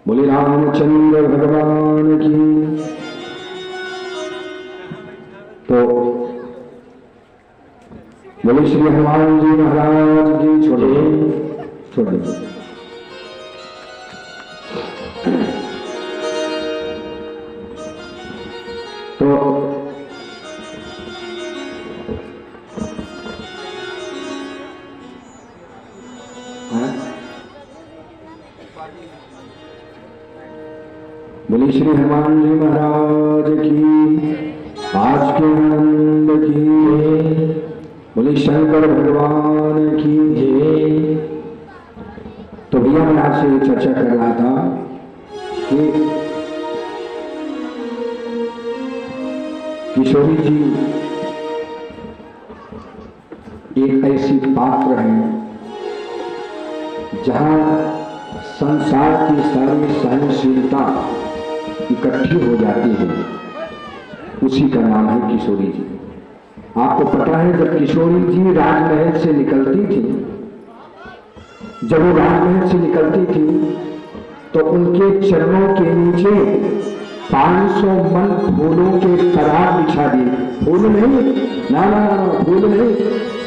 बोले रामचंद्र भगवान की। तो बोले श्री हनुमान जी महाराज की। छोड़ दो। तो बोले श्री हनुमान जी महाराज की। आज के आनंद की। बोले शंकर भगवान की। तो भैया मैं आपसे चर्चा कर रहा था कि किशोरी जी एक ऐसी पात्र है जहां संसार की सारी सहनशीलता इकट्ठी हो जाती है, उसी का नाम है किशोरी जी। आपको पता है जब किशोरी जी राजमहल से निकलती थी, जब वो राजमहल से निकलती थी तो उनके चरणों के नीचे 500 मन फूलों के पराग बिछा दिए। फूल नहीं, ना ना ना, फूल नहीं,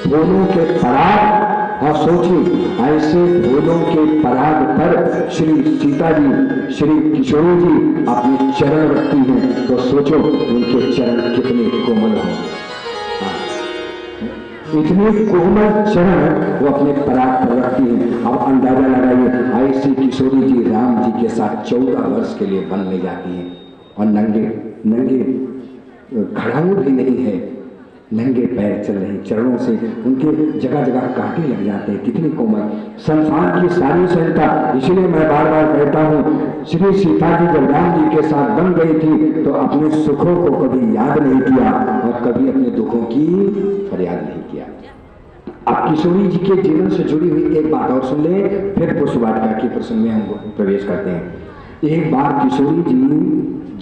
फूलों के पराग। और सोचिए ऐसे फूलों के पराग पर श्री सीता जी, श्री किशोरी जी अपने चरण रखती हैं, तो सोचो उनके चरण कितने कोमल हों। इतने कोमल चरण वो अपने पराग पर रखती हैं। अब अंदाजा लगाइए ऐसी किशोरी जी राम जी के साथ 14 वर्ष के लिए वन में जाती हैं और नंगे नंगे खड़ाऊ भी नहीं है, नंगे पैर चल रहे, चरणों से उनके जगह जगह कांटे लग जाते हैं। कितनी कोमल संसार की सारी सहनता। इसलिए मैं बार बार कहता हूँ श्री सीता जी जब राम जी के साथ बन गई थी तो अपने सुखों को कभी याद नहीं किया और कभी अपने दुखों की फरियाद नहीं किया। अब किशोरी जी के जीवन से जुड़ी हुई एक बात और सुन ले, फिर पुष्पवाटिका के प्रसंग में हम प्रवेश करते हैं। एक बार किशोरी जी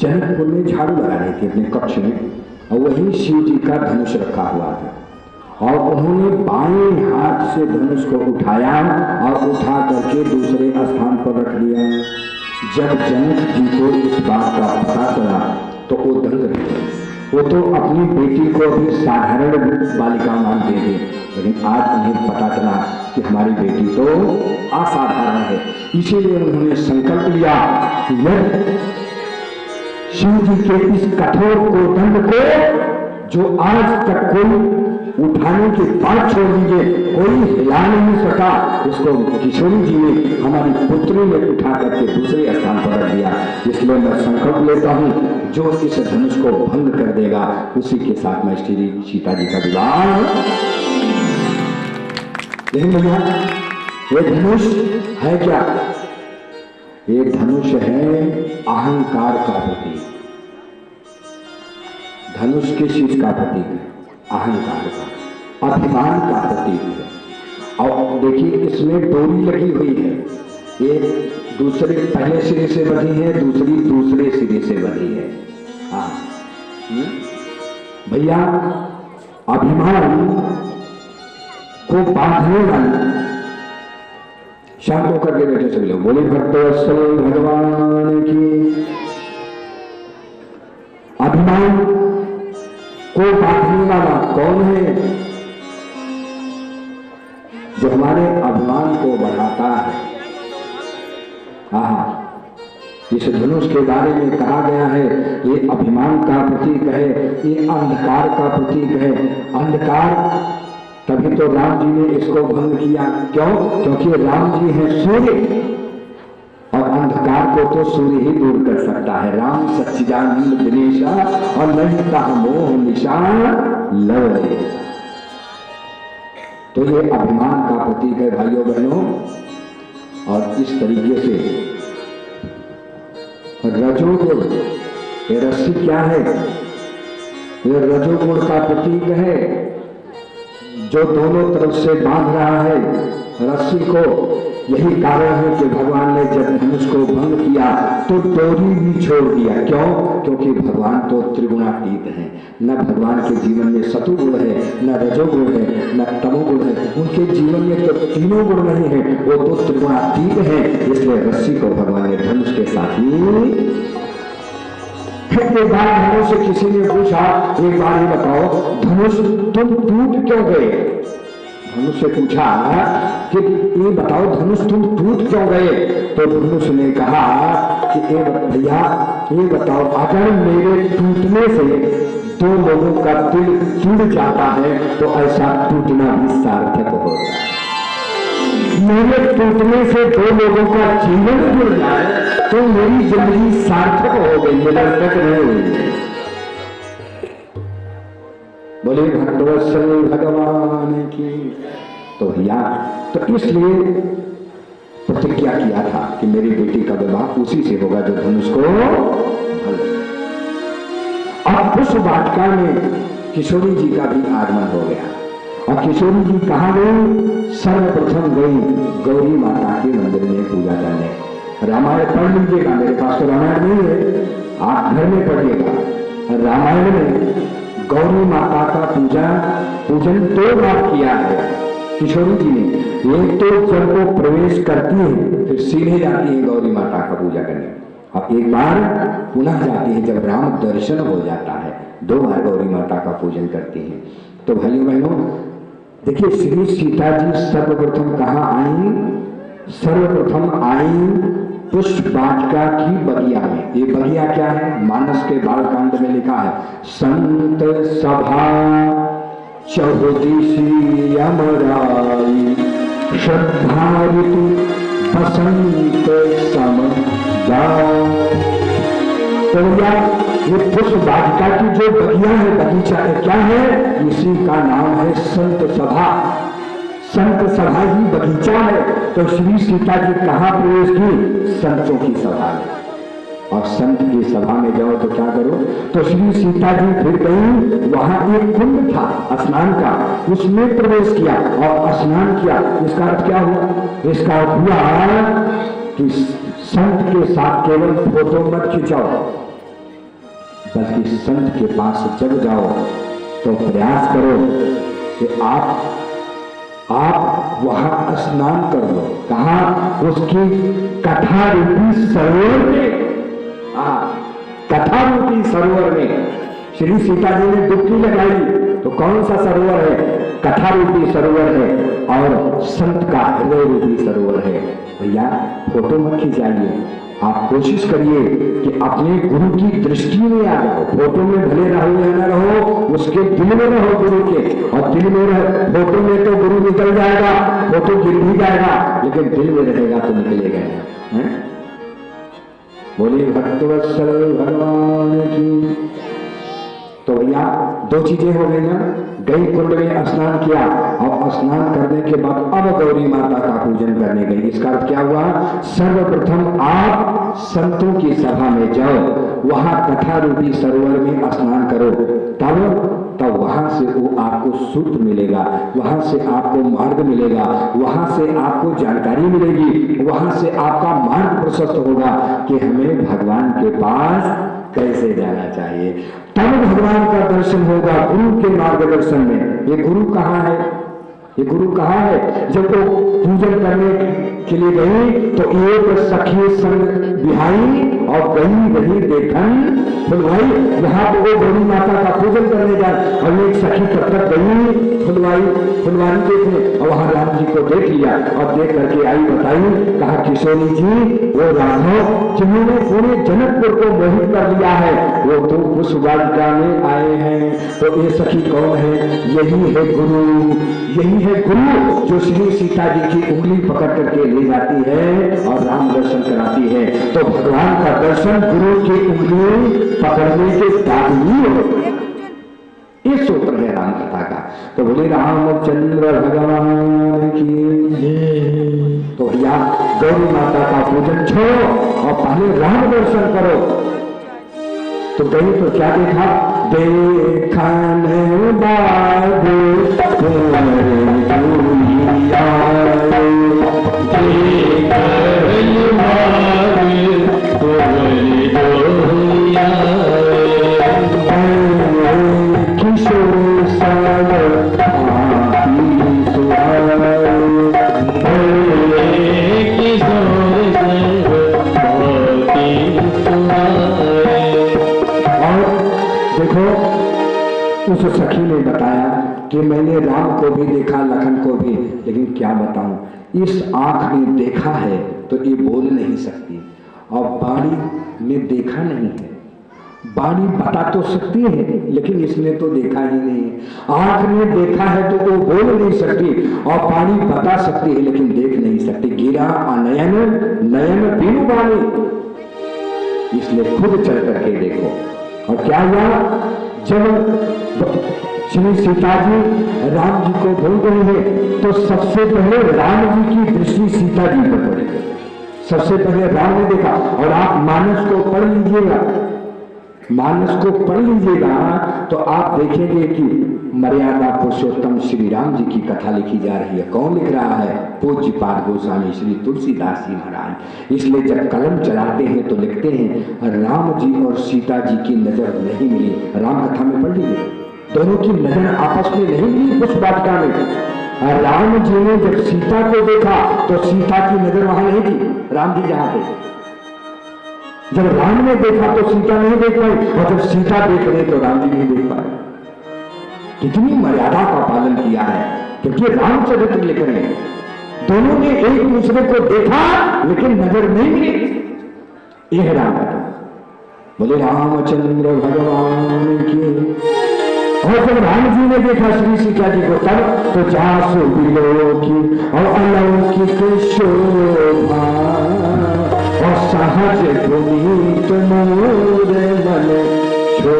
जनकपुर में झाड़ू लगा रही थी अपने कक्ष में, और वहीं शिव जी का धनुष रखा हुआ था और उन्होंने बाएं हाथ से धनुष को उठाया और उठा करके दूसरे स्थान पर रख दिया। जब जनक जी को इस बात का पता चला तो वो दंग रहे। वो तो अपनी बेटी को अभी साधारण बालिका मान दे दी, लेकिन आज उन्हें पता चला कि हमारी बेटी तो असाधारण है। इसीलिए उन्होंने संकल्प लिया कि यदि शिव जी के इस कठोर को दंड को जो आज तक कोई उठाने के बाद छोड़ दीजिए, कोई हिला नहीं सका, उसको किशोरी जी ने हमारी पुत्री ने उठा करके दूसरे स्थान पर रख दिया। इसलिए मैं संकल्प लेता हूँ जो इस धनुष को भंग कर देगा उसी के साथ मैं श्री सीता जी का विवाह। लेकिन भैया ये धनुष है क्या? ये धनुष है अहंकार का प्रतीक। धनुष किस चीज का प्रतीक है? अहंकार का, अभिमान का प्रतीक है। और देखिए इसमें डोरी लगी हुई है, एक दूसरे पहले सिरे से बंधी है, दूसरी दूसरे सिरे से बंधी है। हाँ भैया, अभिमान को बांधने वाली, शांत होकर के बैठे सभी लोग बोले भक्तवत्सल भगवान की। अभिमान को बांधने वाला कौन है? जो हमारे अभिमान को बढ़ाता है। हाँ, इस धनुष के बारे में कहा गया है ये अभिमान का प्रतीक है, ये अंधकार का प्रतीक है। अंधकार, तभी तो राम जी ने इसको भंग किया। क्यों? क्योंकि राम जी हैं सूर्य और अंधकार को तो सूर्य ही दूर कर सकता है। राम सच्चिदानंद दिनेशा और नहीं कहा मोह निशान लव। तो ये अभिमान का प्रतीक है भाइयों बहनों। और इस तरीके से रजोगुण, ये रस्सी क्या है? ये रजोगुण का प्रतीक है जो दोनों तरफ से बांध रहा है रस्सी को। यही कारण है कि भगवान ने जब धनुष को भंग किया तो डोरी भी छोड़ दिया। क्यों? क्योंकि भगवान तो त्रिगुणातीत है। न भगवान के जीवन में सतुगुण है, न रजोगुण है, न तमोगुण है। उनके जीवन में तो तीनों गुण नहीं है, वो तो त्रिगुणातीत है। इसलिए रस्सी को भगवान ने धनुष के साथ ही। फिर एक बार धनुष से किसी ने पूछा, एक बार ये बताओ धनुष तुम टूट क्यों गए? धनुष से पूछा कि ये बताओ धनुष तुम टूट क्यों गए? तो धनुष ने कहा कि भैया ये बताओ, अगर मेरे टूटने से दो लोगों का दिल टूट जाता है तो ऐसा टूटना भी सार्थक होता है। मेरे टूटने से दो लोगों का जीवन जुड़ जाए तो मेरी जिंदगी सार्थक हो गई, निरर्थक नहीं हुई। बोले भक्तवत्सल भगवान की। तो भैया, तो इसलिए प्रतिज्ञा किया था कि मेरी बेटी का विवाह उसी से होगा जो धनुष को। अब उस वाटिका में किशोरी जी का भी आगमन हो गया और किशोरी जी कहाँ गई? सर्वप्रथम गई गौरी माता के मंदिर में पूजा करने। रामायण पढ़ लीजिएगा, मेरे पास तो रामायण नहीं है, आप घर में पढ़िएगा। रामायण में गौरी माता का पूजन 2 बार किया है किशोरी जी ने। एक तो जब वो प्रवेश करती है फिर सीधे जाती है गौरी माता का पूजा करने, और एक बार पुनः जाती है जब राम दर्शन हो जाता है। 2 बार गौरी माता का पूजन करती है। तो भाइयों बहनों देखिए, श्री सीता जी सर्वप्रथम कहाँ आई? सर्वप्रथम आई पुष्प वाटिका की बगिया में। ये बगिया क्या है? मानस के बालकांड में लिखा है, संत सभा चहुदिशी अमराई श्रद्धा ऋतु बसंत सम जाए। तो ये पुष्प वाटिका की जो बगिया है, बगीचा है, क्या है? इसी का नाम है संत सभा। संत सभा ही बगीचा है। तो श्री सीता जी कहाँ प्रवेश की? संतों की सभा में। और संत की सभा में जाओ तो क्या करो? तो श्री सीता जी फिर गई, वहां एक कुंड था स्नान का, उसमें प्रवेश किया और स्नान किया। इसका अर्थ क्या हुआ? इसका अर्थ हुआ कि संत के साथ केवल फोटो मत खिंचाओ, बल्कि संत के पास जब जाओ तो प्रयास करो कि आप वहां स्नान कर लो। कहा? उसकी कथा रूपी सरोवर में। कथा रूपी सरोवर में श्री सीता जी ने डुबकी लगाई। तो कौन सा सरोवर है? कथा रूपी सरोवर है और संत का हृदय रूपी सरोवर है। भैया फोटो मत खिंचाइए, आप कोशिश करिए कि अपने गुरु की दृष्टि में आ जाओ। फोटो में भले रहो या न रहो, उसके दिल में रहो गुरु के, और दिल में रह। फोटो में तो गुरु निकल जाएगा, फोटो गिर भी जाएगा, लेकिन दिल में रहेगा तो निकलेगा नहीं। बोलिए भक्तवत्सल भगवान की। तो भैया 2 चीजें हो गई ना, गई कुंड में स्नान किया और स्नान करने के बाद अब गौरी माता का पूजन करने गई। इसका अर्थ क्या हुआ? सर्वप्रथम आप संतों की सभा में जाओ, वहां कथा रूपी सरोवर में स्नान करो, तब वहां से वो आपको सूत्र मिलेगा, वहां से आपको मार्ग मिलेगा, वहां से आपको जानकारी मिलेगी, वहां से आपका मार्ग प्रशस्त होगा कि हमें भगवान के पास कैसे जाना चाहिए। तब भगवान का दर्शन होगा गुरु के मार्गदर्शन में। ये गुरु कहाँ है? ये गुरु कहाँ है? जब वो पूजन करने के लिए गई तो एक सखी संग बिहाई और गई वही देखन फुलवाई। यहाँ तो वो गौरी माता का पूजन करने जाए और एक सखी तब तक गई फुलवारी देखने, और वहां राम जी को देख लिया और देख करके आई बताई, कहा किशोरी जी वो राघव जिन्होंने पूरे जनकपुर को मोहित कर लिया है, वो तो उस वाटिका में आए हैं। तो ये सखी कौन है? यही है गुरु। यही है गुरु जो श्री सीता जी की उंगली पकड़ करके ले जाती है और राम दर्शन कराती है। तो भगवान का दर्शन गुरु की उंगली पकड़ने के बाद ही हो। ये सूत्र है राम कथा का। तो बोले रामचंद्र भगवान की। तो भैया गौरी माता का पूजन छोड़ो और पहले राम दर्शन करो। तो गई तो क्या देखा? देखने बाद उस सखी ने बताया कि मैंने राम को भी देखा, लखन को भी, लेकिन क्या बताऊं, इस आंख ने देखा है तो ये बोल नहीं सकती, और बाणी ने देखा नहीं है। बाणी बता तो सकती है लेकिन इसने तो देखा ही नहीं है। आंख ने देखा है तो वो बोल नहीं सकती, और बाणी बता सकती है लेकिन देख नहीं सकती। गिरा अनयन नयन बिनु बाणी, इसलिए खुद चल करके देखो। और क्या हुआ? जब श्री सीता जी राम जी को भूल गई है तो सबसे पहले राम जी की दृष्टि सीता जी पर पड़ी। सबसे पहले राम ने देखा, और आप मानस को पढ़ लीजिएगा, मानस को पढ़ लीजिएगा तो आप देखेंगे कि मर्यादा पुरुषोत्तम श्री राम जी की कथा लिखी जा रही है। कौन लिख रहा है? पूज्य पाद गोस्वामी श्री तुलसीदास जी महाराज। इसलिए जब कलम चलाते हैं तो लिखते हैं राम जी और सीता जी की नजर नहीं मिली। राम कथा में पढ़ लीजिए, दोनों की नजर आपस में नहीं मिली पुष्प वाटिका में। राम जी ने जब सीता को देखा तो सीता की नजर वहां नहीं थी, राम जी जहां थे। जब राम ने देखा तो सीता नहीं देख पाई, और जब सीता देख रहे तो राम जी नहीं देख पाए। कितनी मर्यादा का पालन किया है, क्योंकि रामचरित्र लिख रहे हैं। दोनों ने एक दूसरे को देखा लेकिन नजर नहीं मिली। यह राम कथा। बोले रामचंद्र भगवान की। और जब राम जी ने देखा श्री सीता जी को तब तो जासु विलोकी और अलौकिक शोभा और सहज पुनीत मोर मन छो।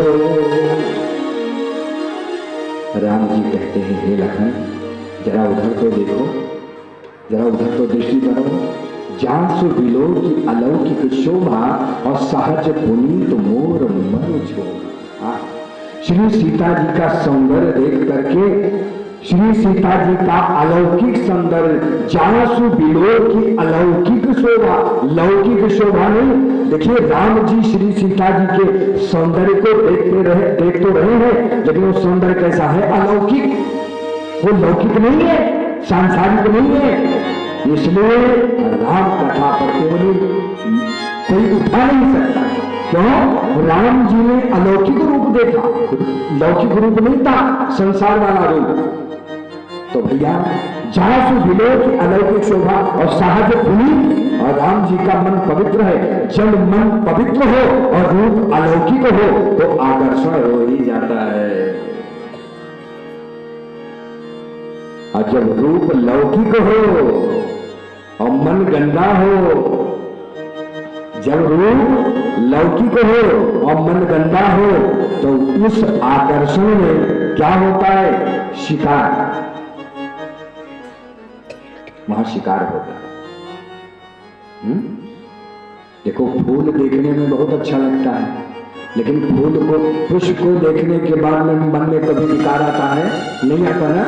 राम जी कहते हैं हे लखन जरा उधर तो देखो, जरा उधर तो दृष्टि करो। जासु विलोकी अलौकिक शोभा और सहज पुनीत मोर मन छो। श्री सीता जी का सौंदर्य देख करके, श्री सीता जी का अलौकिक सौंदर्य, जासु विलोकी अलौकिक शोभा, लौकिक शोभा नहीं। देखिए राम जी श्री सीता जी के सौंदर्य को देख तो रहे हैं, लेकिन वो सौंदर्य कैसा है? अलौकिक। वो लौकिक नहीं है, सांसारिक नहीं है। इसलिए राम कथा पढ़ते हुए कोई उठा नहीं सकता। क्यों? राम जी ने अलौकिक रूप देखा, लौकिक रूप नहीं था, संसार वाला रूप। तो भैया जासु विलोकी अलौकिक शोभा और सहज पुनीत, और राम जी का मन पवित्र है। जब मन पवित्र हो और रूप अलौकिक हो तो आकर्षण हो ही जाता है। और जब रूप लौकिक हो और मन गंदा हो, जब रूप लौकिक हो और मन गंदा हो तो उस आकर्षण में क्या होता है? शिकार। वहां शिकार होता है। देखो फूल देखने में बहुत अच्छा लगता है, लेकिन फूल को, पुष्प को देखने के बाद में मन में कभी विकार आता है? नहीं आता ना।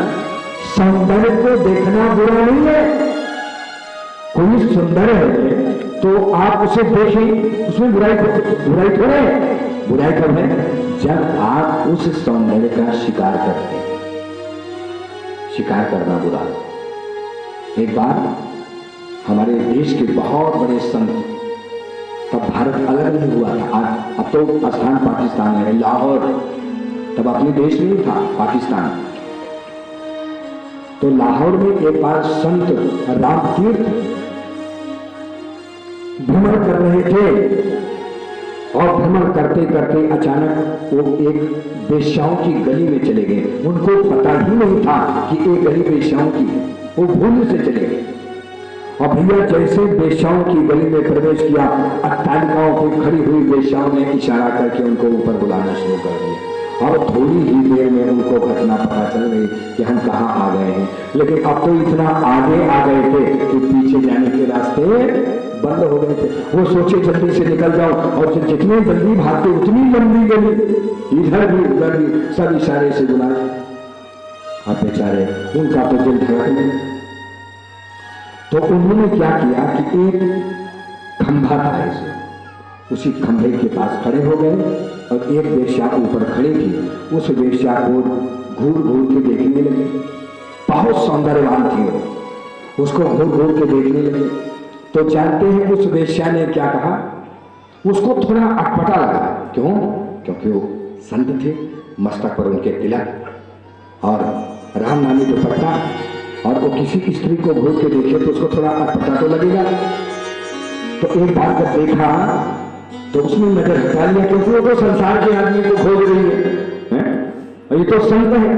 सौंदर्य को देखना बुरा नहीं है। कोई सुंदर है तो आप उसे देखें, उसमें बुराई थोड़े है। बुराई कब है? जब आप उस सौंदर्य का शिकार करते हैं। शिकार करना बुरा। एक बार हमारे देश के बहुत बड़े संत, तब भारत अलग नहीं हुआ था, अब तो स्थान पाकिस्तान है, लाहौर तब अपने देश नहीं था, पाकिस्तान। तो लाहौर में एक बार संत राम तीर्थ भ्रमण कर रहे थे, और भ्रमण करते करते अचानक वो एक वेश्याओं की गली में चले गए। उनको पता ही नहीं था कि एक गली वेश्याओं की है, वो भूल से चले गए। और भैया जैसे वेश्याओं की गली में प्रवेश किया, अट्टालिकाओं पे खड़ी हुई वेश्याओं ने इशारा करके उनको ऊपर बुलाना शुरू कर दिया। और थोड़ी ही देर में उनको घटना पता चल गई कि हम कहाँ आ गए हैं। लेकिन अब तो इतना आगे आ गए थे कि पीछे जाने के रास्ते बंद हो गए थे। वो सोचे जल्दी से निकल जाओ, और जितने जल्दी भागते उतनी लंबी गली, इधर भी उधर भी सब इशारे से बुलाए। अब बेचारे उनका तो दिल धड़कने लगा। तो उन्होंने क्या किया कि एक खंभा था ऐसे, उसी खंभे के पास खड़े हो गए, और एक वेश्या ऊपर खड़ी थी। उस वेश्या को घूर घूर के देखने लगे। बहुत सौंदर्यवान थी वो, उसको घूर घूर के देखने लगे। तो जानते हैं उस वेश्या ने क्या कहा? उसको थोड़ा अटपटा लगा। क्यों? क्योंकि वो संत थे, मस्तक पर उनके तिलक और राम नामी दुपट्टा, और वो किसी स्त्री को घूर के देखे तो उसको थोड़ा अटपटा तो लगेगा। तो एक बार जब देखा तो उसने नजर हटा लिया, क्योंकि वो तो संसार के आदमी को खोज रही है, और ये तो संत है।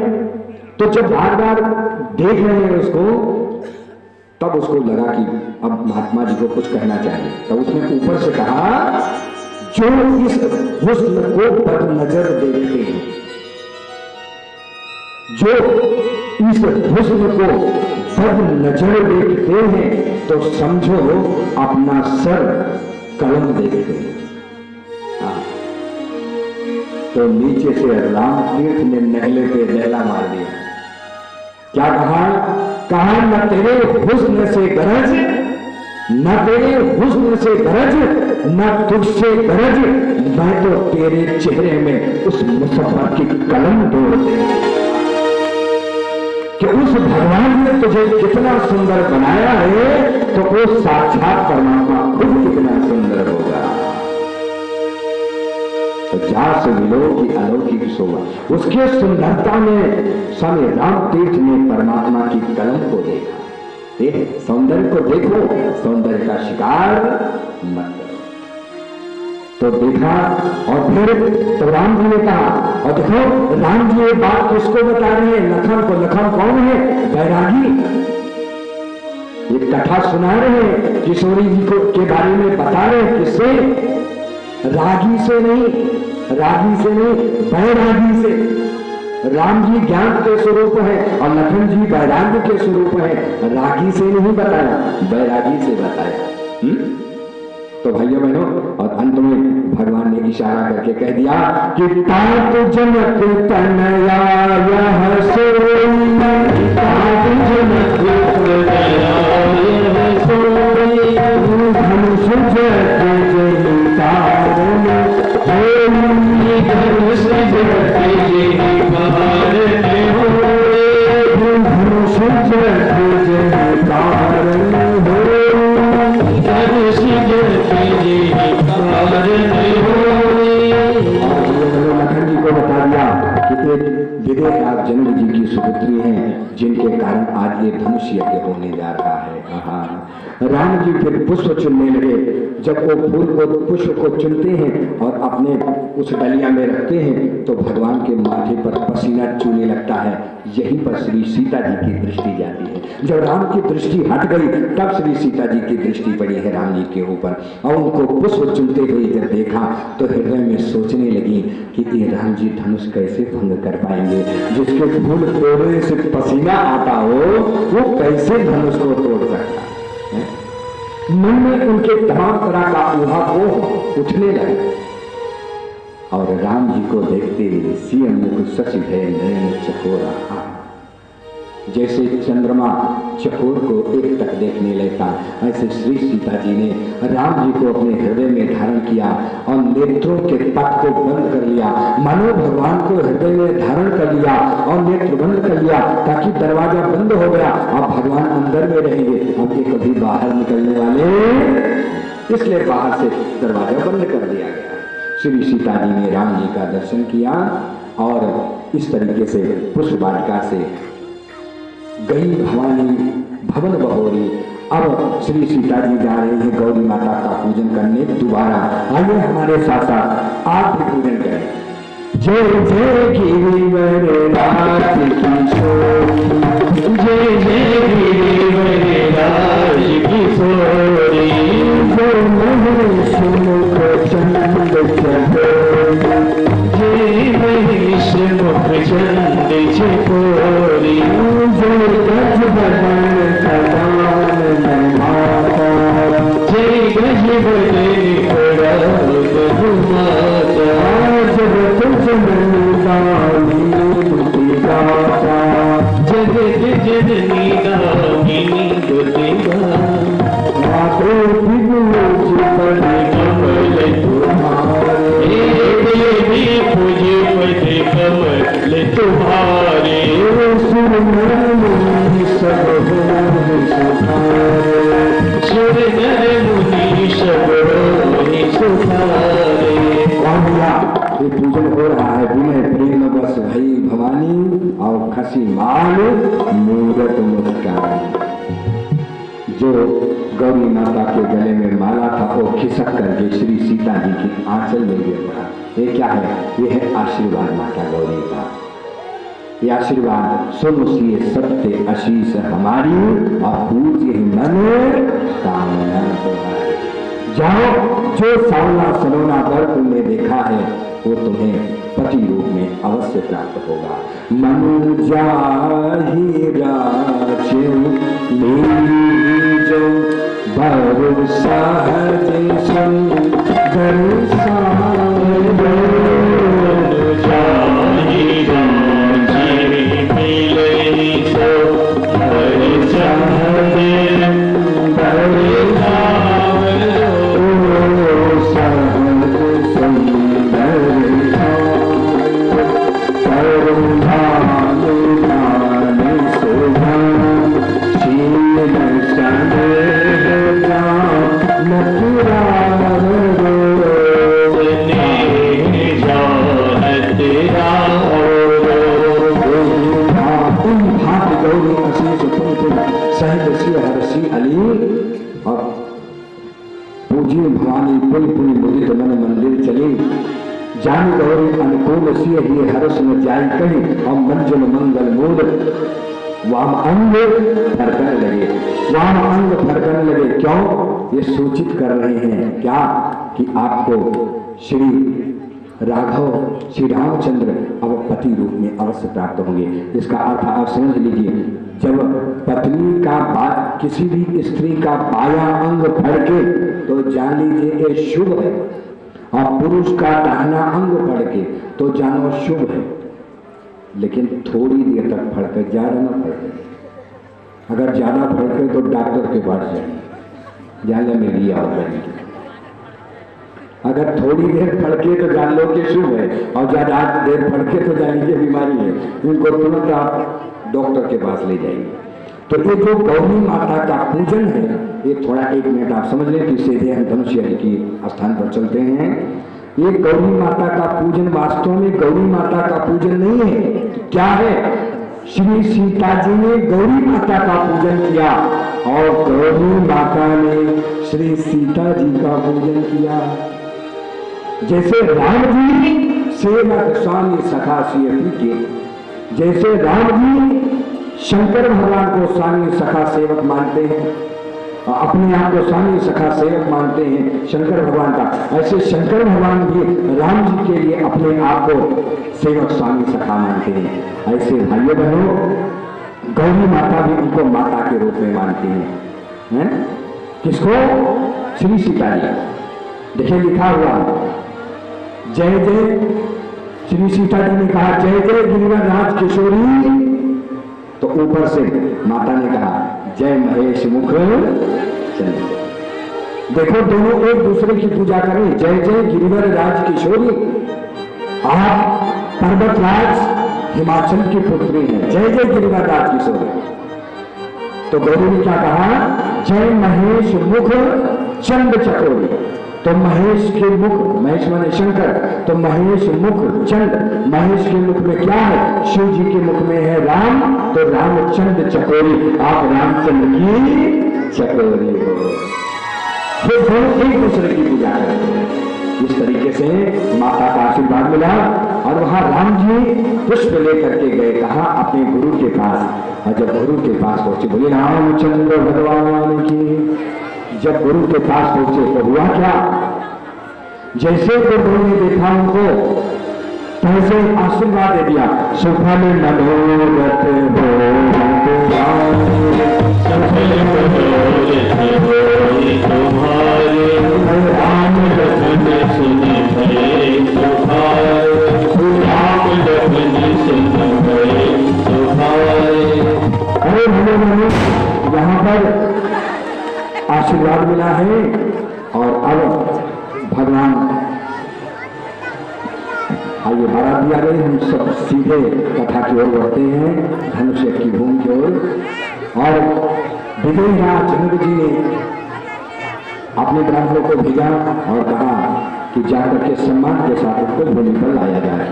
तो जब बार बार देख रहे हैं उसको, तब उसको लगा कि अब महात्मा जी को कुछ कहना चाहिए। तो उसने ऊपर से कहा, जो इस हुस्न को बद नजर देखते हैं, जो इस हुस्न को बद नजर देखते हैं, तो समझो अपना सर कलम देखते हैं। तो नीचे से राम तीर्थ ने नहले पे दहला मार दिया। क्या कहा? कहा न तेरे हुस्न से गरज, न तेरे हुस्न से गरज, न तुझसे गरज, मैं तो तेरे चेहरे में उस मुसव्वर की कलम तोड़ दे कि उस भगवान ने तुझे कितना सुंदर बनाया है, तो वो साक्षात परमात्मा खुद कितना सुंदर होगा। तो जा से मिलो की अलौकिक शोभा, उसके सुंदरता में स्वामी राम तीर्थ ने परमात्मा की कलम को देखा। सौंदर्य को देखो, सौंदर्य का शिकार मत करो। तो देखा और फिर तो राम जी ने कहा, और देखो राम जी ये बात किसको बता रहे हैं? लखन को। लखन कौन है? बैरागी। ये कथा सुना रहे हैं, किशोरी जी को के बारे में बता रहे हैं। किससे? रागी से नहीं, रागी से नहीं, बैरागी से। राम जी ज्ञान के स्वरूप है और लखन जी बैराग्य के स्वरूप है। रागी से नहीं बताया, बैरागी से बताया। तो भाइयों बहनों, और अंत में भगवान ने इशारा करके कह दिया कि तात जनक तनया यह सोई, तात जनक तनया यह सोई, धनुष जग जय तारण होई, धनुष जग जय तारण होई, धनुष जग जय तारण होई, धनुष लखन जी को बता दिया कि एक विदेह जनक जी की सुपुत्री हैं, जिनके कारण आज ये धनुष यज्ञ होने जा रहा है। राम जी फिर पुष्प चुनने लगे। जब वो फूल को पुष्प को चुनते हैं और अपने उस डलिया में रखते हैं, तो भगवान के माथे पर पसीना चूने लगता है। यहीं पर श्री सीता जी की दृष्टि जाती है। जब राम की दृष्टि हट गई, तब श्री सीता जी की दृष्टि पड़ी है राम जी के ऊपर, और उनको पुष्प चुनते हुए जब देखा तो हृदय में सोचने लगी कि ये राम जी धनुष कैसे भंग कर पाएंगे? जिसके फूल तोड़ने से पसीना आता हो, वो कैसे धनुष को तोड़ सकता है? मन में उनके तमाम तरह का ऊहापोह उठने लगा। और राम जी को देखते ही सीएम मुख शशि भय नयन चकोरा, जैसे चंद्रमा चकोर को एक टक देखने लगता, ऐसे श्री सीता जी ने राम जी को अपने हृदय में धारण किया और नेत्रों के पट को बंद कर लिया। मानो भगवान को हृदय में धारण कर लिया और नेत्र बंद कर लिया, ताकि दरवाजा बंद हो गया और भगवान अंदर में रहेंगे, अब ये कभी बाहर निकलने वाले, इसलिए बाहर से दरवाजा बंद कर दिया गया। श्री सीता जी ने राम जी का दर्शन किया और इस तरीके से पुष्प वाटिका से गई भवानी भवन बहोरी। अब श्री सीता जी जा रहे हैं गौरी माता का पूजन करने दोबारा। आइए हमारे साथ साथ आप भी पूजन करें। जय जय गिरिवर राज किशोरी, जय जय गिरिवर राज किशोरी, जय महेश मुख चंद चकोरी, जय महेश मुख चंद चकोरी, जय गज बदन कमान माता, जय गज बदन कड़क माता, जब तुझ जगत जननी दामिनी दुर्गा, मातो विभूज पद कमल तुम्हारे, देवी पूज पद कमल तुम्हारे, सुर नर मुनि सब हो सुधारे, सुर नर मुनि सब हो सुधारे। ये पूजन हो रहा है विनय प्रेम बस भई भवानी और खसी माल मूरत मुस्कान। जो गौरी माता के गले में माला था वो खिसक करके श्री सीता जी की आंचल में गिर पड़ा। ये क्या है? ये है आशीर्वाद माता गौरी का। ये आशीर्वाद सुन सिए सत्य आशीष हमारी और पूज्य मन कामना तुम्हारी। जाओ, जो सावला सलोना वर तुमने देखा है वो तुम्हें पति रूप में अवश्य प्राप्त होगा। मनु जाहि राजो मेरी जो बर सहज सुंदर सार सर्वधाम ध्यान शोभा शील संदेह पूज्य भवानी पुल पुल मुदित मन मंदिर चले जान गौरी अनुकूल सिय ही हर्ष न जाय कहीं और मंजुल मंगल मूल वाम अंग फरकने लगे, वाम अंग फरकने लगे। क्यों? ये सूचित कर रहे हैं क्या कि आपको श्री राघव श्री रामचंद्र अब पति रूप में अवश्य प्राप्त होंगे। इसका अर्थ आप समझ लीजिए, जब पत्नी का किसी भी स्त्री का बाया अंग फड़के तो जान लीजिए ये शुभ है, और पुरुष का दाहिना अंग फड़के तो जानो शुभ है। लेकिन थोड़ी देर तक फड़के, ज्यादा ना फड़के। अगर ज्यादा फड़के तो डॉक्टर के पास जाइए, ज्यादा में लिया और रहेंगे। अगर थोड़ी देर फड़के तो जान लो कि शुभ है, और ज्यादा देर फड़के तो जान लीजिए बीमारी है। इनको तुरंत आप डॉक्टर के पास ले जाइए। तो ये जो गौरी माता का पूजन है, ये थोड़ा 1 मिनट आप समझ लें, फिर सीधे हम धनुष्य की स्थान पर चलते हैं। ये गौरी माता का पूजन वास्तव में गौरी माता का पूजन नहीं है। क्या है? श्री सीता जी ने गौरी माता का पूजन किया और गौरी माता ने श्री सीता जी का पूजन किया। जैसे राम जी सेवक स्वामी सखा सियति के, जैसे राम जी शंकर भगवान को स्वामी सखा सेवक मानते हैं, अपने आप को स्वामी सखा सेवक मानते हैं शंकर भगवान का, ऐसे शंकर भगवान भी राम जी के लिए अपने आप को सेवक स्वामी सखा मानते हैं। ऐसे भाइयों बहनों, गौरी माता भी उनको माता के रूप में मानती हैं। किसको? श्री सीता जी। देखिए लिखा हुआ, जय जय श्री सीता जी ने कहा जय जय गिरिवर राज किशोरी, तो ऊपर से माता ने कहा जय महेश मुख चंद्र। देखो दोनों एक दूसरे की पूजा करें। जय जय गिरिवर राज किशोरी, आप पर्वतराज हिमाचल की पुत्री हैं, जय जय गिरिवर राज किशोरी। तो गौरी ने क्या कहा? जय महेश मुख चंद चकोरी। तो महेश के मुख, महेश माने शंकर, तो महेश मुख चंद, महेश के मुख में क्या है? शिव जी के मुख में है राम, तो रामचंद चकोरी, आप रामचंद्र की चकोरी हो। फिर दोनों एक दूसरे की पूजा करते हैं। इस तरीके से माता का आशीर्वाद मिला और वहां राम जी पुष्प लेकर के गए, कहा अपने गुरु के पास। और जब गुरु के पास पहुंचे, बोले रामचंद्र भगवान की। जब गुरु के पास पहुंचे तो हुआ क्या? जैसे गुरु ने देखा उनको, तैसे आशीर्वाद दे दिया। सुफल मनोरथ तुम्हारे राम लखन सुन भये तुम्हारे, राम लखन सुन भये तुम्हारे। अरे यहाँ पर आशीर्वाद मिला है और अब भगवान आइए बारात दिया गई। हम सब सीधे कथा की ओर बढ़ते हैं, धनुष्य की भूमि की ओर। और विजयराज जनक जी ने अपने ब्राह्मणों को भेजा और कहा कि जाकर के सम्मान के साथ उनको भूमि पर लाया जाए।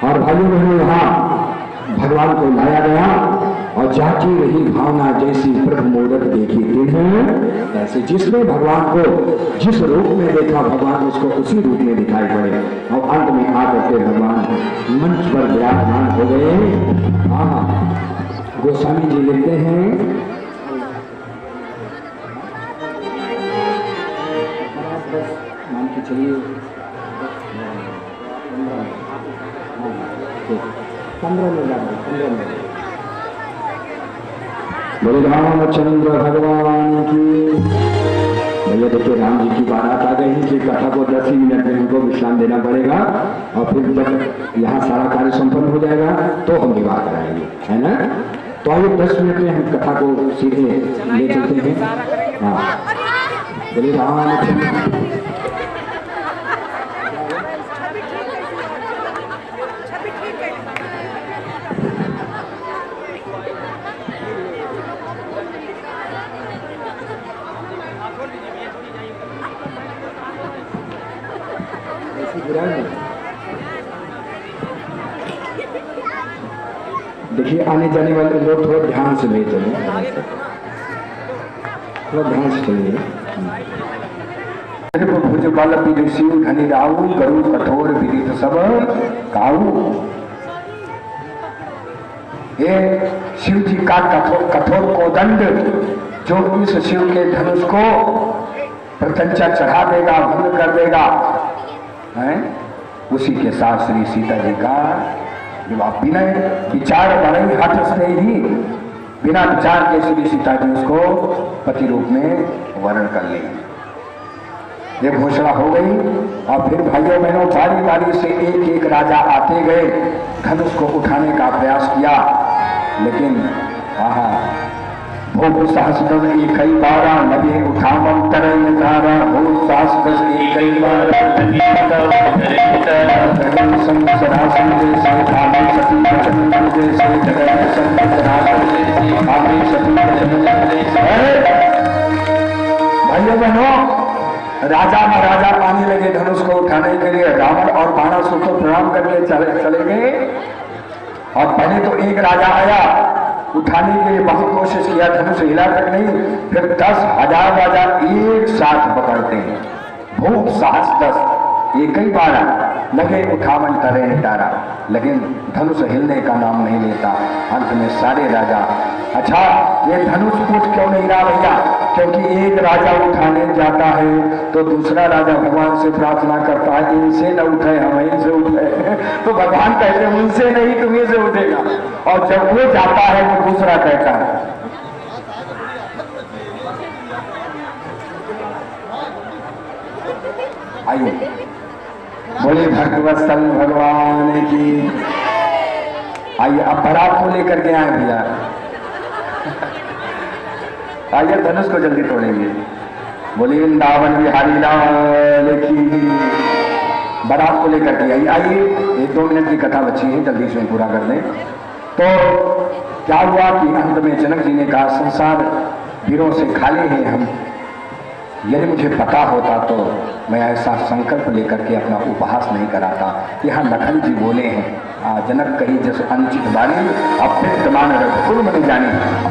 और भाइयों बहनों, यहाँ भगवान को लाया गया और जाकी रही भावना, जैसी प्रभु मूरत देखी तिन्ह ऐसे। जिसने भगवान को जिस रूप में देखा, भगवान उसको उसी रूप में दिखाई पड़े। और अंत में आकर के भगवान मंच पर विराजमान हो गए। गोस्वामी जी लिखते हैं, मान के चलिए 15 में बोले रामचंद्र भगवान की। भैया देखिए, राम जी की बारात आ गई कि कथा को 10 ही मिनट में उनको विश्राम देना पड़ेगा, और फिर जब यहाँ सारा कार्य संपन्न हो जाएगा तो हम विवाह कराएंगे, है ना। तो आइए 10 मिनट में हम कथा को सीधे ले चलते हैं। हाँ, बोले रामचंद्र। देखिए आने जाने वाले लोग थोड़ा ध्यान से ले चले, थोड़ा ध्यान से चलिए। भुज बल विधि शिव धनी राऊ, गरु कठोर विदित सब काऊ। ये शिव जी का कठोर कोदंड जो इस शिव के धनुष को प्रत्यंचा चढ़ा देगा, भंग कर देगा, है? उसी के साथ श्री सीता जी का विवाह बिना विचार बड़े हठ से ही, बिना विचार के श्री सीता जी उसको पति रूप में वर्ण कर ली। ये घोषणा हो गई और फिर भाइयों बहनों बारी बारी से एक एक राजा आते गए, धनुष को उठाने का प्रयास किया, लेकिन भूप सहस्रज एकई बारा लगे उठावम तरई तारा। भूप सहस्रज एकई बारा संसरासन जैसे कामी सती वचन जैसे जगह संसरासन जैसे कामी सती वचन जैसे। भाइयों बहनों राजा महाराजा आने लगे धनुष को उठाने के लिए। रावण और बाणासुर को प्रणाम करके चले गए और पहले तो एक राजा आया, उठाने के लिए बहुत कोशिश किया, धनुष हिला तक नहीं। फिर 10,000 राजा एक साथ पकड़ते हैं। भूप साहस 10 एक ही बार लगे उठावन करे तारा, लेकिन धनुष हिलने का नाम नहीं लेता। अंत में सारे राजा, अच्छा ये धनुष उठ क्यों नहीं रहा भैया? क्योंकि एक राजा उठाने जाता है तो दूसरा राजा भगवान से प्रार्थना करता है इनसे न उठे, हम इनसे उठे। तो भगवान कहते हैं उनसे नहीं तुम्हें से उठेगा। और जब वो जाता है तो दूसरा कहता है आइए बोले भगवत्सल भगवान की। आइए अब बारात को लेकर के आए भैया, आइए धनुष को जल्दी तोड़ेंगे। बोले वृंदावन बिहारी लाल की। बारात को लेकर के आइए 1-2 मिनट की कथा बची है, जल्दी से पूरा कर दें। तो क्या हुआ कि अंत में जनक जी ने कहा संसार वीरों से खाली है, हम यदि मुझे पता होता तो मैं ऐसा संकल्प लेकर के अपना उपहास नहीं कराता। यहाँ लखन जी बोले हैं जनक कही जस अनुचित वाणी अभ्यमान रघुकुल मन जानी।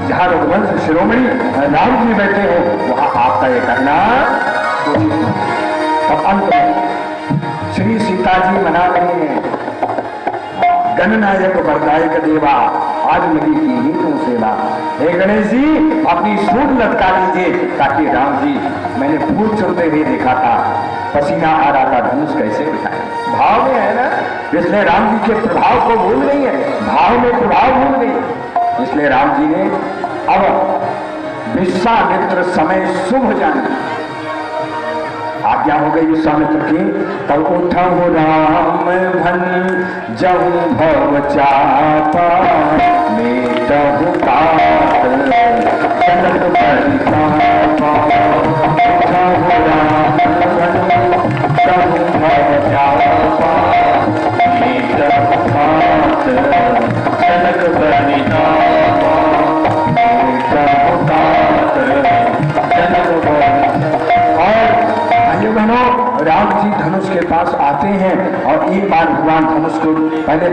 जहाँ रघुवंश शिरोमणि राम जी बैठे हो वहाँ आपका ये कहना उचित नहीं। और अंत में श्री सीता जी मना रहे हैं गणनायक वरदायक देवा आज मेरी की ही तुम सेवा। हे गणेश जी अपनी सूट लटका लीजिए ताकि राम जी, मैंने फूल चुनते हुए देखा था, पसीना आ रहा था, धनुष कैसे उठाए। भाव में है ना, इसलिए राम जी के प्रभाव को भूल नहीं है, भाव में प्रभाव भूल नहीं। इसलिए राम जी ने अब विश्वामित्र समय शुभ जाने आज्ञा हो गई विश्वामित्र की। तब उठऊ राम भन जहु भव चापा मेटहु तात जनक परितापा। उठऊ राम भन जहु भव चापा मेटहु तात जनक परितापा। मेटहु तात जनक परितापा। बहनों राम जी धनुष के पास आते हैं और एक बार भगवान धनुष को पहले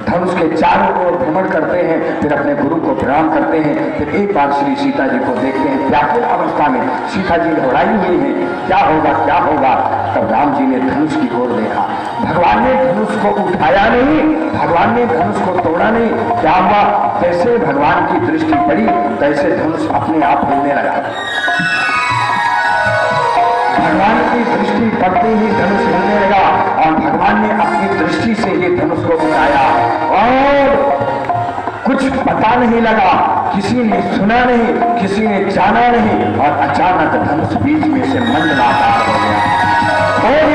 धनुष के चारों ओर भ्रमण करते हैं, फिर अपने गुरु को प्रणाम करते हैं, फिर एक बार श्री सीता जी को देखते हैं व्याकुल अवस्था में। सीता जी घबराई हुई है, क्या होगा क्या होगा। तब राम जी ने धनुष की ओर देखा, भगवान ने धनुष को उठाया नहीं, भगवान ने धनुष को तोड़ा नहीं। क्या हुआ, जैसे भगवान की दृष्टि पड़ी तैसे धनुष अपने आप हिलने लगा। भगवान की दृष्टि पड़ते ही धनुष हिलने लगा और भगवान ने अपनी दृष्टि से ये धनुष को उठाया और कुछ पता नहीं लगा, किसी ने सुना नहीं, किसी ने जाना नहीं और अचानक धनुष बीच में से मंडलाकार हो गया।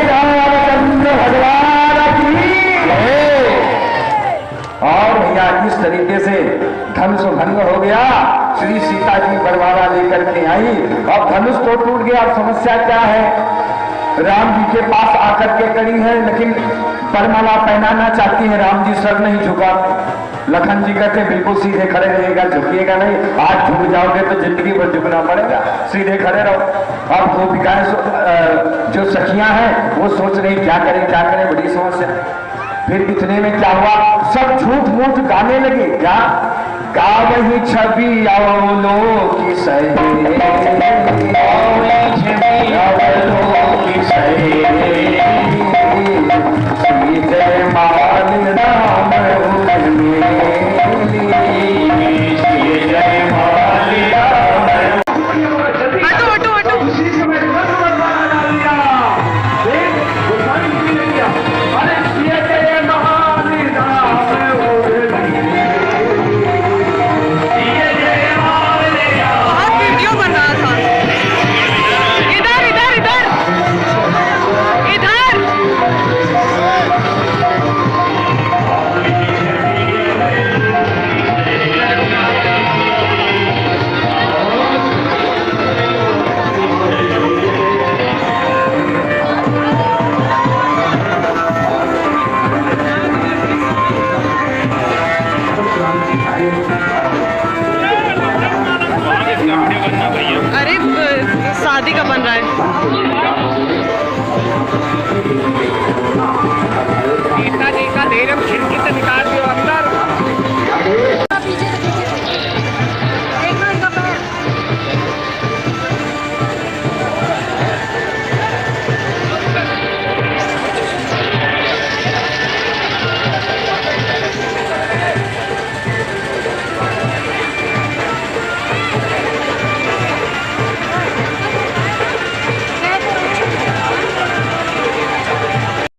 रामचंद्र भगवान की और भैया इस तरीके से धनुष भंग हो गया। श्री सीता जी बरवारा लेकर के आई और धनुष तो टूट गया। अब समस्या क्या है, राम जी के पास आकर के कड़ी है लेकिन बरमाला पहनाना चाहती है। राम जी सर नहीं झुका। लखन जी कहते बिल्कुल सीधे खड़े रहिएगा, झुकिएगा नहीं, आज झुक जाओगे तो जिंदगी भर झुकना पड़ेगा, सीधे खड़े रहो। अब गोपिकाएं जो सखियां हैं वो सोच रही क्या करें बड़ी समस्या। फिर इतने में क्या हुआ, सब झूठ मूठ गाने लगे। क्या गा वही छवि अवलो की सही, श्री जय माल राम श्री जय माल राम। हटो हटो हटो। उसी समय तुरंत बना दिया, गोसाई जी ने किया, अरे श्री जय माल राम बहुत वीडियो बन रहा था। इधर इधर इधर इधर। अरे शादी का बन रहा है।